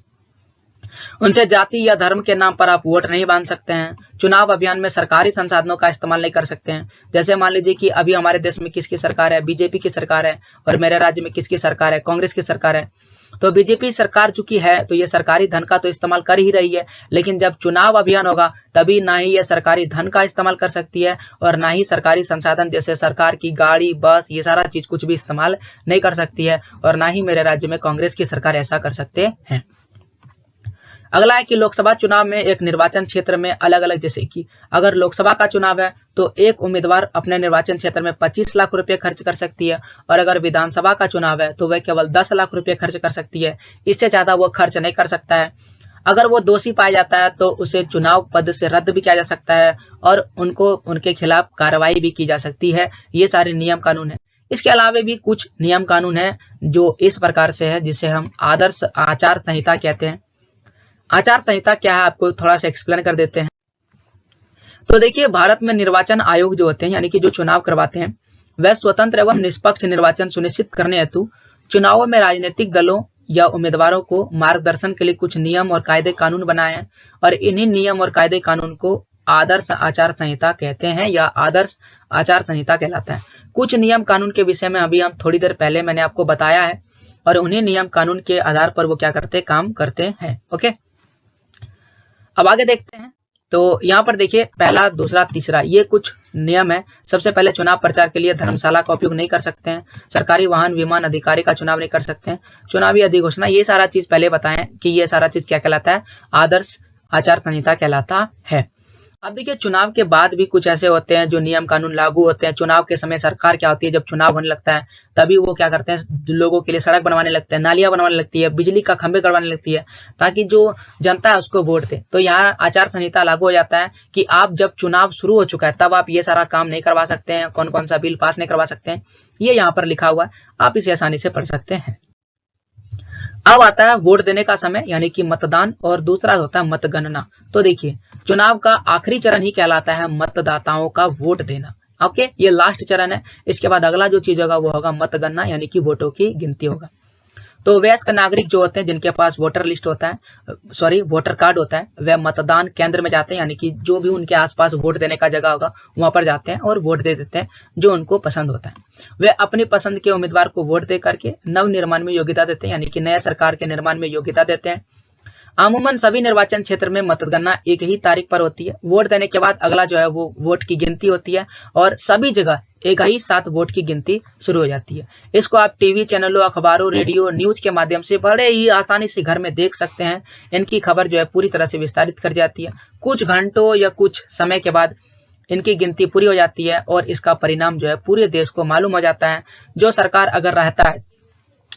उनसे जाति या धर्म के नाम पर आप वोट नहीं बांध सकते हैं। चुनाव अभियान में सरकारी संसाधनों का इस्तेमाल नहीं कर सकते हैं। जैसे मान लीजिए कि अभी हमारे देश में किसकी सरकार है, बीजेपी की सरकार है, और मेरे राज्य में किसकी सरकार है, कांग्रेस की सरकार है। तो बीजेपी सरकार चूंकि है तो ये सरकारी धन का तो इस्तेमाल कर ही रही है, लेकिन जब चुनाव अभियान होगा तभी ना ही ये सरकारी धन का इस्तेमाल कर सकती है और ना ही सरकारी संसाधन जैसे सरकार की गाड़ी, बस, ये सारा चीज कुछ भी इस्तेमाल नहीं कर सकती है, और ना ही मेरे राज्य में कांग्रेस की सरकार ऐसा कर सकते हैं। अगला है कि लोकसभा चुनाव में एक निर्वाचन क्षेत्र में अलग अलग, जैसे कि अगर लोकसभा का चुनाव है तो एक उम्मीदवार अपने निर्वाचन क्षेत्र में 25 लाख रुपए खर्च कर सकती है, और अगर विधानसभा का चुनाव है तो वह केवल 10 लाख रुपए खर्च कर सकती है। इससे ज्यादा वो खर्च नहीं कर सकता है। अगर वो दोषी पाया जाता है तो उसे चुनाव पद से रद्द भी किया जा सकता है और उनके खिलाफ कार्रवाई भी की जा सकती है। ये सारे नियम कानून है। इसके अलावा भी कुछ नियम कानून है जो इस प्रकार से है, जिसे हम आदर्श आचार संहिता कहते हैं। आचार संहिता क्या है, आपको थोड़ा सा एक्सप्लेन कर देते हैं। तो देखिए, भारत में निर्वाचन आयोग जो होते हैं, यानी कि जो चुनाव करवाते हैं, वह स्वतंत्र एवं निष्पक्ष निर्वाचन सुनिश्चित करने हेतु चुनावों में राजनीतिक दलों या उम्मीदवारों को मार्गदर्शन के लिए कुछ नियम और कायदे कानून बनाए हैं, और इन्हीं नियम और कायदे कानून को आदर्श आचार संहिता कहते हैं या आदर्श आचार संहिता कहलाता है। कुछ नियम कानून के विषय में अभी हम थोड़ी देर पहले मैंने आपको बताया है, और उन्हीं नियम कानून के आधार पर वो क्या करते, काम करते हैं। ओके, अब आगे देखते हैं। तो यहाँ पर देखिए पहला, दूसरा, तीसरा ये कुछ नियम है। सबसे पहले चुनाव प्रचार के लिए धर्मशाला का उपयोग नहीं कर सकते हैं, सरकारी वाहन विमान अधिकारी का चुनाव नहीं कर सकते हैं, चुनावी अधिघोषणा, ये सारा चीज पहले बताएं कि ये सारा चीज क्या कहलाता है, आदर्श आचार संहिता कहलाता है। अब देखिए चुनाव के बाद भी कुछ ऐसे होते हैं जो नियम कानून लागू होते हैं। चुनाव के समय सरकार क्या होती है, जब चुनाव होने लगता है तभी वो क्या करते हैं, लोगों के लिए सड़क बनवाने लगते हैं, नालियां बनवाने लगती है, बिजली का खंभे करवाने लगती है, ताकि जो जनता है उसको वोट दे। तो यहाँ आचार संहिता लागू हो जाता है कि आप जब चुनाव शुरू हो चुका है तब आप ये सारा काम नहीं करवा सकते हैं, कौन कौन सा बिल पास नहीं करवा सकते हैं, ये यहाँ पर लिखा हुआ है, आप इसे आसानी से पढ़ सकते हैं। अब आता है वोट देने का समय यानी कि मतदान, और दूसरा होता है मतगणना। तो देखिए चुनाव का आखिरी चरण ही कहलाता है मतदाताओं का वोट देना। ओके, ये लास्ट चरण है। इसके बाद अगला जो चीज होगा वो होगा मतगणना यानी कि वोटों की गिनती होगा। तो वयस्क नागरिक जो होते हैं जिनके पास वोटर लिस्ट होता है, वोटर कार्ड होता है, वह मतदान केंद्र में जाते हैं, यानी कि जो भी उनके आसपास वोट देने का जगह होगा वहां पर जाते हैं और वोट दे देते हैं जो उनको पसंद होता है। वे अपनी पसंद के उम्मीदवार को वोट दे करके नव निर्माण में योग्यता देते हैं, यानी कि नया सरकार के निर्माण में योग्यता देते हैं। अमूमन सभी निर्वाचन क्षेत्र में मतगणना एक ही तारीख पर होती है। वोट देने के बाद अगला जो है वो वोट की गिनती होती है और सभी जगह एक ही साथ वोट की गिनती शुरू हो जाती है। इसको आप टीवी चैनलों, अखबारों, रेडियो, न्यूज के माध्यम से बड़े ही आसानी से घर में देख सकते हैं। इनकी खबर जो है पूरी तरह से विस्तारित कर जाती है। कुछ घंटों या कुछ समय के बाद इनकी गिनती पूरी हो जाती है और इसका परिणाम जो है पूरे देश को मालूम हो जाता है। जो सरकार अगर रहता है,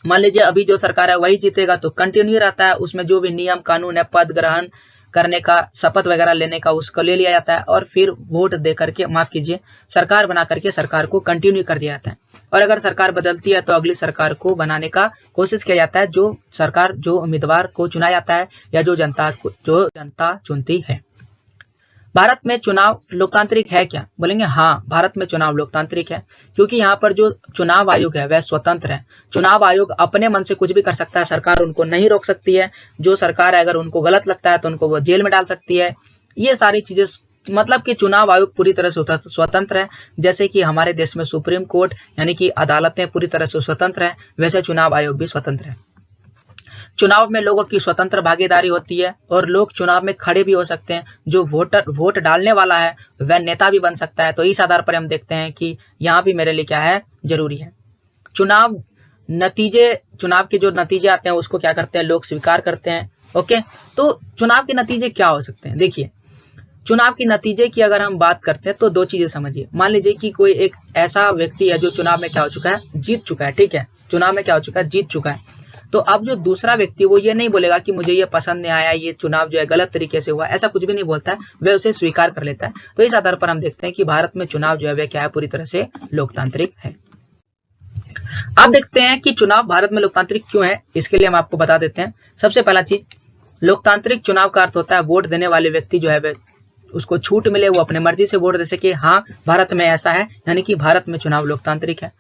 मान लीजिए अभी जो सरकार है वही जीतेगा तो कंटिन्यू रहता है, उसमें जो भी नियम कानून है, पद ग्रहण करने का, शपथ वगैरह लेने का, उसको ले लिया जाता है और फिर वोट दे करके, माफ कीजिए, सरकार बना करके सरकार को कंटिन्यू कर दिया जाता है। और अगर सरकार बदलती है तो अगली सरकार को बनाने का कोशिश किया जाता है, जो सरकार, जो उम्मीदवार को चुना जाता है या जो जनता चुनती है। भारत में चुनाव लोकतांत्रिक है क्या? बोलेंगे हाँ, भारत में चुनाव लोकतांत्रिक है, क्योंकि यहाँ पर जो चुनाव आयोग है वह स्वतंत्र है। चुनाव आयोग अपने मन से कुछ भी कर सकता है, सरकार उनको नहीं रोक सकती है। जो सरकार है अगर उनको गलत लगता है तो उनको वो जेल में डाल सकती है। ये सारी चीजें, मतलब कि चुनाव आयोग पूरी तरह से स्वतंत्र है। जैसे कि हमारे देश में सुप्रीम कोर्ट यानी कि अदालतें पूरी तरह से स्वतंत्र है, वैसे चुनाव आयोग भी स्वतंत्र है। चुनाव में लोगों की स्वतंत्र भागीदारी होती है और लोग चुनाव में खड़े भी हो सकते हैं। जो वोट डालने वाला है वह नेता भी बन सकता है। तो इस आधार पर हम देखते हैं कि यहाँ भी मेरे लिए क्या है, जरूरी है। चुनाव के जो नतीजे आते हैं उसको क्या करते हैं, लोग स्वीकार करते हैं। ओके, तो चुनाव के नतीजे क्या हो सकते हैं? देखिए चुनाव के नतीजे की अगर हम बात करते हैं तो दो चीजें समझिए। मान लीजिए कि कोई एक ऐसा व्यक्ति है जो चुनाव में क्या हो चुका है, जीत चुका है। ठीक है, चुनाव में क्या हो चुका है, जीत चुका है। तो अब जो दूसरा व्यक्ति वो ये नहीं बोलेगा कि मुझे ये पसंद नहीं आया, ये चुनाव जो है गलत तरीके से हुआ, ऐसा कुछ भी नहीं बोलता है, वह उसे स्वीकार कर लेता है। तो इस आधार पर हम देखते हैं कि भारत में चुनाव जो है वह क्या है, पूरी तरह से लोकतांत्रिक है। अब देखते हैं कि चुनाव भारत में लोकतांत्रिक क्यों है, इसके लिए हम आपको बता देते हैं। सबसे पहला चीज, लोकतांत्रिक चुनाव का अर्थ होता है वोट देने वाले व्यक्ति जो है वह उसको छूट मिले, वो अपने मर्जी से वोट दे सके। हाँ, भारत में ऐसा है, यानी कि भारत में चुनाव लोकतांत्रिक है।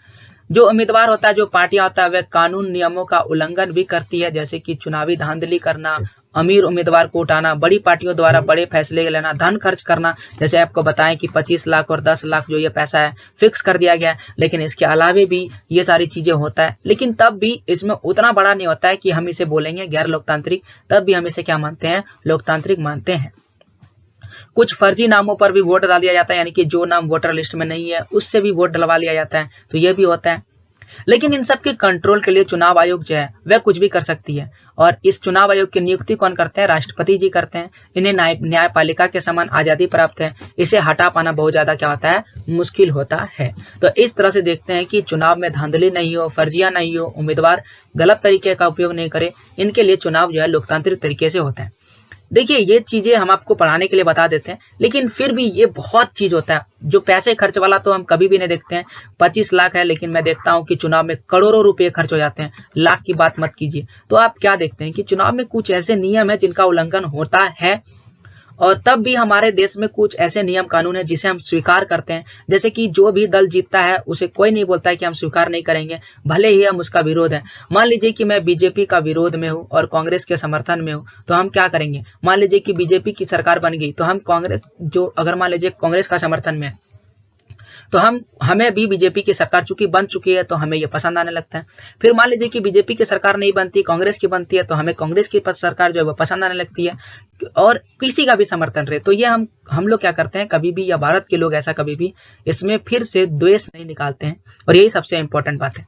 जो उम्मीदवार होता है, जो पार्टियां होता है, वह कानून नियमों का उल्लंघन भी करती है, जैसे कि चुनावी धांधली करना, अमीर उम्मीदवार को उठाना, बड़ी पार्टियों द्वारा बड़े फैसले लेना, धन खर्च करना। जैसे आपको बताएं कि 25 लाख और 10 लाख जो ये पैसा है फिक्स कर दिया गया है, लेकिन इसके अलावे भी ये सारी चीजें होता है। लेकिन तब भी इसमें उतना बड़ा नहीं होता है कि हम इसे बोलेंगे गैर लोकतांत्रिक, तब भी हम इसे क्या मानते हैं, लोकतांत्रिक मानते हैं। कुछ फर्जी नामों पर भी वोट डाल दिया जाता है, यानी कि जो नाम वोटर लिस्ट में नहीं है उससे भी वोट डलवा लिया जाता है, तो ये भी होता है। लेकिन इन सब के कंट्रोल के लिए चुनाव आयोग जो है वह कुछ भी कर सकती है, और इस चुनाव आयोग की नियुक्ति कौन करते हैं, राष्ट्रपति जी करते हैं। इन्हें न्यायपालिका के समान आजादी प्राप्त है, इसे हटा पाना बहुत ज्यादा क्या होता है, मुश्किल होता है। तो इस तरह से देखते हैं कि चुनाव में धांधली नहीं हो, फर्जियां नहीं हो, उम्मीदवार गलत तरीके का उपयोग नहीं करे, इनके लिए चुनाव जो है लोकतांत्रिक तरीके से होता है। देखिए ये चीजें हम आपको पढ़ाने के लिए बता देते हैं, लेकिन फिर भी ये बहुत चीज होता है। जो पैसे खर्च वाला तो हम कभी भी नहीं देखते हैं। 25 लाख है, लेकिन मैं देखता हूं कि चुनाव में करोड़ों रुपए खर्च हो जाते हैं। लाख की बात मत कीजिए। तो आप क्या देखते हैं कि चुनाव में कुछ ऐसे नियम है जिनका उल्लंघन होता है, और तब भी हमारे देश में कुछ ऐसे नियम कानून है जिसे हम स्वीकार करते हैं। जैसे कि जो भी दल जीतता है उसे कोई नहीं बोलता है कि हम स्वीकार नहीं करेंगे, भले ही हम उसका विरोध है। मान लीजिए कि मैं बीजेपी का विरोध में हूँ और कांग्रेस के समर्थन में हूँ, तो हम क्या करेंगे, मान लीजिए कि बीजेपी की सरकार बन गई तो हम अगर मान लीजिए कांग्रेस का समर्थन में है तो हमें भी बीजेपी की सरकार चूंकि बन चुकी है तो हमें ये पसंद आने लगता है। फिर मान लीजिए कि बीजेपी की सरकार नहीं बनती, कांग्रेस की बनती है, तो हमें कांग्रेस की सरकार जो है वो पसंद आने लगती है, और किसी का भी समर्थन रहे। तो ये हम लोग क्या करते हैं कभी भी, या भारत के लोग ऐसा कभी भी इसमें फिर से द्वेष नहीं निकालते हैं, और यही सबसे इंपॉर्टेंट बात है।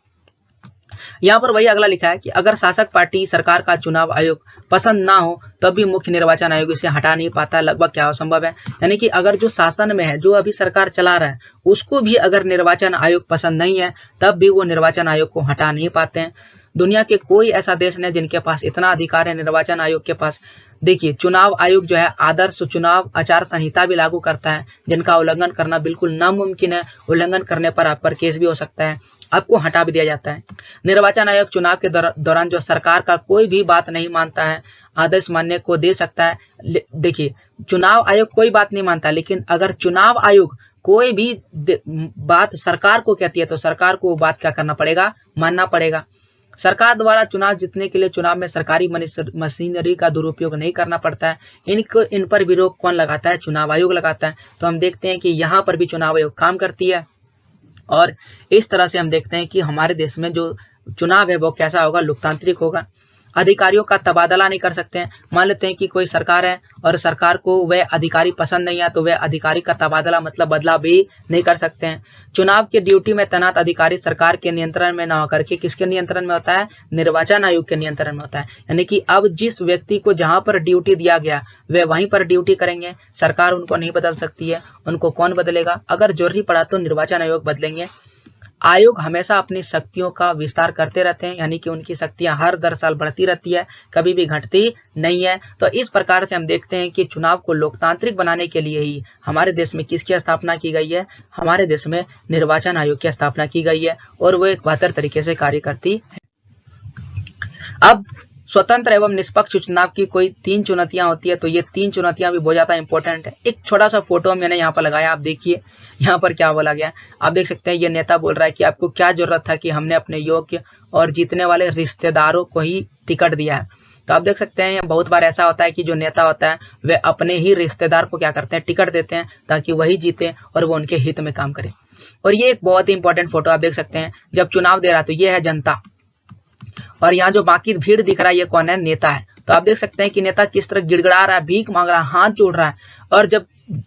यहाँ पर वही अगला लिखा है कि अगर शासक पार्टी सरकार का चुनाव आयोग पसंद ना हो तब भी मुख्य निर्वाचन आयोग इसे हटा नहीं पाता, लगभग क्या असंभव है। यानी कि अगर जो शासन में है, जो अभी सरकार चला रहा है, उसको भी अगर निर्वाचन आयोग पसंद नहीं है तब भी वो निर्वाचन आयोग को हटा नहीं पाते हैं। दुनिया के कोई ऐसा देश नहीं जिनके पास इतना अधिकार है निर्वाचन आयोग के पास। देखिए, चुनाव आयोग जो है आदर्श चुनाव आचार संहिता भी लागू करता है, जिनका उल्लंघन करना बिल्कुल नामुमकिन है। उल्लंघन करने पर आप पर केस भी हो सकता है, आपको हटा भी दिया जाता है। निर्वाचन आयोग चुनाव के दौरान जो सरकार का कोई भी बात नहीं मानता है, आदेश मानने को दे सकता है। देखिए, चुनाव आयोग कोई बात नहीं मानता, लेकिन अगर चुनाव आयोग कोई भी बात सरकार को कहती है तो सरकार को वो बात क्या करना पड़ेगा, मानना पड़ेगा। सरकार द्वारा चुनाव जीतने के लिए चुनाव में सरकारी मशीनरी का दुरुपयोग नहीं करना पड़ता है। इन पर विरोध कौन लगाता है? चुनाव आयोग लगाता है। तो हम देखते हैं कि यहाँ पर भी चुनाव आयोग काम करती है, और इस तरह से हम देखते हैं कि हमारे देश में जो चुनाव है वो कैसा होगा, लोकतांत्रिक होगा। अधिकारियों का तबादला नहीं कर सकते हैं। मान लेते हैं कि कोई सरकार है और सरकार को वह अधिकारी पसंद नहीं है, तो वह अधिकारी का तबादला मतलब बदलाव भी नहीं कर सकते हैं। चुनाव की ड्यूटी में तैनात अधिकारी सरकार के नियंत्रण में न होकर के किसके नियंत्रण में होता है? निर्वाचन आयोग के नियंत्रण में होता है। यानी कि अब जिस व्यक्ति को जहां पर ड्यूटी दिया गया वह वहीं पर ड्यूटी करेंगे, सरकार उनको नहीं बदल सकती है। उनको कौन बदलेगा? अगर जरूरी पड़ा तो निर्वाचन आयोग बदलेंगे। आयोग हमेशा अपनी शक्तियों का विस्तार करते रहते हैं, यानी कि उनकी शक्तियां हर 10 साल बढ़ती रहती है, कभी भी घटती नहीं है। तो इस प्रकार से हम देखते हैं कि चुनाव को लोकतांत्रिक बनाने के लिए ही हमारे देश में किसकी स्थापना की गई है? हमारे देश में निर्वाचन आयोग की स्थापना की गई है, और वो एक बेहतर तरीके से कार्य करती है। अब स्वतंत्र एवं निष्पक्ष चुनाव की कोई 3 चुनौतियां होती है, तो ये 3 चुनौतियां भी बहुत ज्यादा इंपॉर्टेंट है। एक छोटा सा फोटो मैंने यहाँ पर लगाया, आप देखिए यहाँ पर क्या बोला गया। आप देख सकते हैं ये नेता बोल रहा है कि आपको क्या जरूरत था कि हमने अपने योग्य और जीतने वाले रिश्तेदारों को ही टिकट दिया है। तो आप देख सकते हैं बहुत बार ऐसा होता है कि जो नेता होता है वह अपने ही रिश्तेदार को क्या करते हैं, टिकट देते हैं, ताकि वही जीते और वो उनके हित में काम करे। और ये एक बहुत ही इंपॉर्टेंट फोटो आप देख सकते हैं, जब चुनाव दे रहा है तो ये है जनता, और यहाँ जो बाकी भीड़ दिख रहा है ये कौन है? नेता है। तो आप देख सकते हैं कि नेता किस तरह गिड़गिड़ा रहा है, भीख मांग रहा है, हाथ जोड़ रहा है, और जब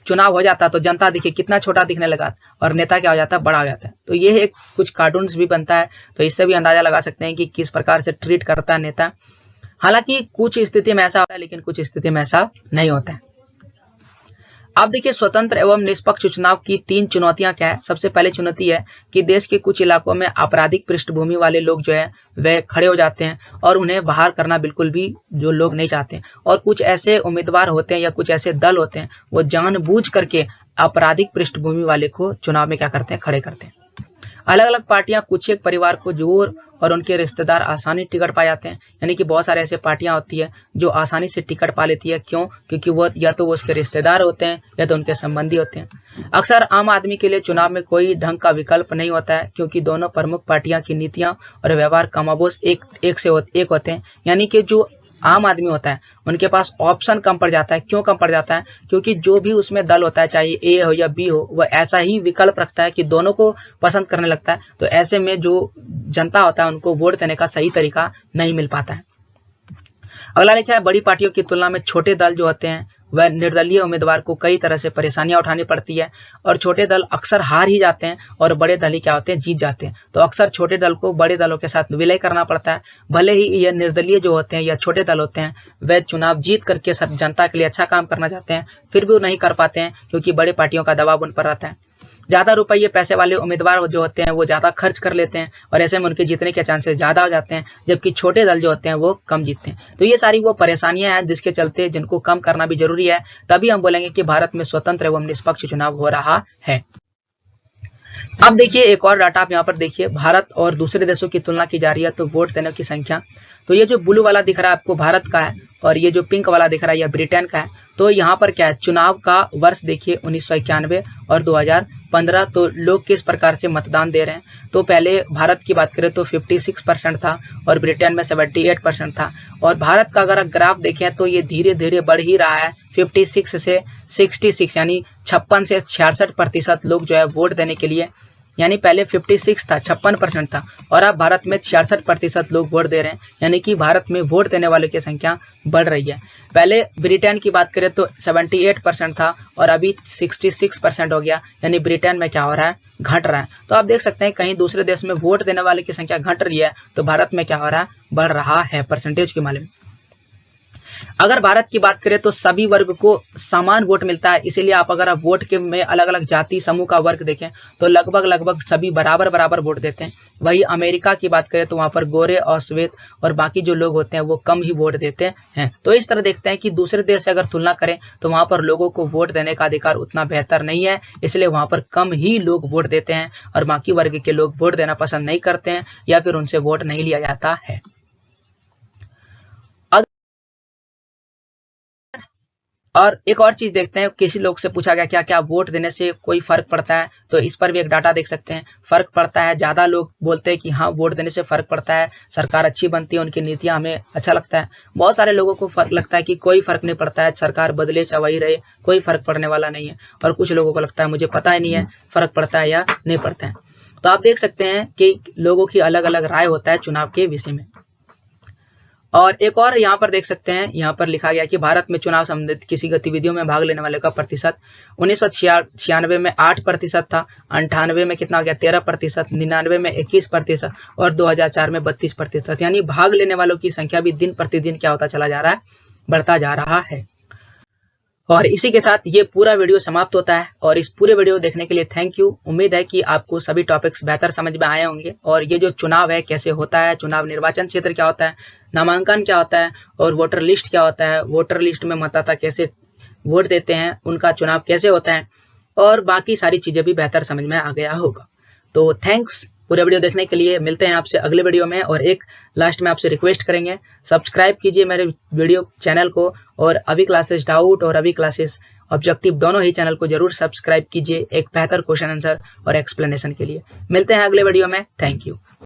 चुनाव हो जाता है तो जनता देखिए कितना छोटा दिखने लगा, और नेता क्या हो जाता है? बड़ा हो जाता है। तो ये एक कुछ कार्टून्स भी बनता है, तो इससे भी अंदाजा लगा सकते हैं कि किस प्रकार से ट्रीट करता है नेता। हालांकि कुछ स्थिति में ऐसा होता है, लेकिन कुछ स्थिति में ऐसा नहीं होता है। अब देखिए, स्वतंत्र एवं निष्पक्ष चुनाव की 3 चुनौतियां क्या है। सबसे पहले चुनौती है कि देश के कुछ इलाकों में आपराधिक पृष्ठभूमि वाले लोग जो है वे खड़े हो जाते हैं, और उन्हें बाहर करना बिल्कुल भी जो लोग नहीं चाहते। और कुछ ऐसे उम्मीदवार होते हैं या कुछ ऐसे दल होते हैं, वो जानबूझ करके आपराधिक पृष्ठभूमि वाले को चुनाव में क्या करते हैं? खड़े करते हैं। अलग अलग पार्टियां कुछ एक परिवार को जोर और उनके रिश्तेदार आसानी टिकट पा जाते हैं। यानी कि बहुत सारे ऐसे पार्टियां होती है जो आसानी से टिकट पा लेती है। क्यों? क्योंकि वो या तो वो उसके रिश्तेदार होते हैं या तो उनके संबंधी होते हैं। अक्सर आम आदमी के लिए चुनाव में कोई ढंग का विकल्प नहीं होता है, क्योंकि दोनों प्रमुख पार्टियां की नीतियां और व्यवहार कमोबेश एक होते हैं। यानी कि जो आम आदमी होता है उनके पास ऑप्शन कम पड़ जाता है। क्यों कम पड़ जाता है? क्योंकि जो भी उसमें दल होता है, चाहे ए हो या बी हो, वह ऐसा ही विकल्प रखता है कि दोनों को पसंद करने लगता है। तो ऐसे में जो जनता होता है उनको वोट देने का सही तरीका नहीं मिल पाता है। अगला लिखा है, बड़ी पार्टियों की तुलना में छोटे दल जो होते हैं वह निर्दलीय उम्मीदवार को कई तरह से परेशानियां उठानी पड़ती है, और छोटे दल अक्सर हार ही जाते हैं और बड़े दल ही क्या होते हैं? जीत जाते हैं। तो अक्सर छोटे दल को बड़े दलों के साथ विलय करना पड़ता है। भले ही ये निर्दलीय जो होते हैं या छोटे दल होते हैं वह चुनाव जीत करके सब जनता के लिए अच्छा काम करना चाहते हैं, फिर भी वो नहीं कर पाते हैं, क्योंकि बड़े पार्टियों का दबाव उन पर रहता है। ज्यादा रुपये पैसे वाले उम्मीदवार जो होते हैं वो ज्यादा खर्च कर लेते हैं, और ऐसे में उनके जीतने के चांसेस ज्यादा हो जाते हैं, जबकि छोटे दल जो होते हैं वो कम जीतते हैं। तो ये सारी वो परेशानियां हैं जिसके चलते जिनको कम करना भी जरूरी है, तभी हम बोलेंगे कि भारत में स्वतंत्र एवं निष्पक्ष चुनाव हो रहा है। अब देखिए एक और डाटा आप यहाँ पर देखिए, भारत और दूसरे देशों की तुलना की जा रही है तो वोट देने की संख्या। तो ये जो ब्लू वाला दिख रहा है आपको भारत का है, और ये जो पिंक वाला दिख रहा है यह ब्रिटेन का है। तो यहाँ पर क्या है, चुनाव का वर्ष देखिए 1991 और 2015। तो लोग किस प्रकार से मतदान दे रहे हैं, तो पहले भारत की बात करें तो 56% था और ब्रिटेन में 78% था। और भारत का अगर ग्राफ देखें तो ये धीरे धीरे बढ़ ही रहा है, 56 से 66 यानी 56 से 66% लोग जो है वोट देने के लिए, यानी पहले 56 था, 56% था, और अब भारत में 66% लोग वोट दे रहे हैं, यानी कि भारत में वोट देने वालों की संख्या बढ़ रही है। पहले ब्रिटेन की बात करें तो 78% था और अभी 66% हो गया, यानी ब्रिटेन में क्या हो रहा है, घट रहा है। तो आप देख सकते हैं कहीं दूसरे देश में वोट देने वाले की संख्या घट रही है, तो भारत में क्या हो रहा है, बढ़ रहा है परसेंटेज के मामले में। अगर भारत की बात करें तो सभी वर्ग को समान वोट मिलता है, इसीलिए आप अगर आप वोट के में अलग अलग जाति समूह का वर्ग देखें तो लगभग सभी बराबर वोट देते हैं। वही अमेरिका की बात करें तो वहां पर गोरे और श्वेत और बाकी जो लोग होते हैं वो कम ही वोट देते हैं। तो इस तरह देखते हैं कि दूसरे देश से अगर तुलना करें तो वहां पर लोगों को वोट देने का अधिकार उतना बेहतर नहीं है, इसलिए वहां पर कम ही लोग वोट देते हैं और बाकी वर्ग के लोग वोट देना पसंद नहीं करते हैं या फिर उनसे वोट नहीं लिया जाता है। और एक और चीज देखते हैं, किसी लोग से पूछा गया क्या क्या वोट देने से कोई फर्क पड़ता है, तो इस पर भी एक डाटा देख सकते हैं। फर्क पड़ता है, ज्यादा लोग बोलते हैं कि हाँ वोट देने से फर्क पड़ता है, सरकार अच्छी बनती है, उनकी नीतियां हमें अच्छा लगता है। बहुत सारे लोगों को फर्क लगता है कि कोई फर्क नहीं पड़ता है, सरकार बदले चाहे वही रहे, कोई फर्क पड़ने वाला नहीं है। और कुछ लोगों को लगता है मुझे पता ही नहीं है फर्क पड़ता है या नहीं पड़ता है। तो आप देख सकते हैं कि लोगों की अलग अलग राय होता है चुनाव के विषय में। और एक और यहाँ पर देख सकते हैं, यहाँ पर लिखा गया कि भारत में चुनाव संबंधित किसी गतिविधियों में भाग लेने वाले का प्रतिशत 1996 में 8% था, 98 में कितना हो गया 13%, 99 में 21% और 2004 में 32%, यानी भाग लेने वालों की संख्या भी दिन प्रतिदिन क्या होता चला जा रहा है, बढ़ता जा रहा है। और इसी के साथ ये पूरा वीडियो समाप्त होता है और इस पूरे वीडियो देखने के लिए थैंक यू। उम्मीद है कि आपको सभी टॉपिक्स बेहतर समझ में आए होंगे और ये जो चुनाव है कैसे होता है, चुनाव निर्वाचन क्षेत्र क्या होता है, नामांकन क्या होता है और वोटर लिस्ट क्या होता है, वोटर लिस्ट में मतदाता कैसे वोट देते हैं, उनका चुनाव कैसे होता है और बाकी सारी चीजें भी बेहतर समझ में आ गया होगा। तो थैंक्स पूरे वीडियो देखने के लिए। मिलते हैं आपसे अगले वीडियो में। और एक लास्ट में आपसे रिक्वेस्ट करेंगे, सब्सक्राइब कीजिए मेरे वीडियो चैनल को और अभी क्लासेस डाउट और अभी क्लासेस ऑब्जेक्टिव दोनों ही चैनल को जरूर सब्सक्राइब कीजिए एक बेहतर क्वेश्चन आंसर और एक्सप्लेनेशन के लिए। मिलते हैं अगले वीडियो में। Thank you.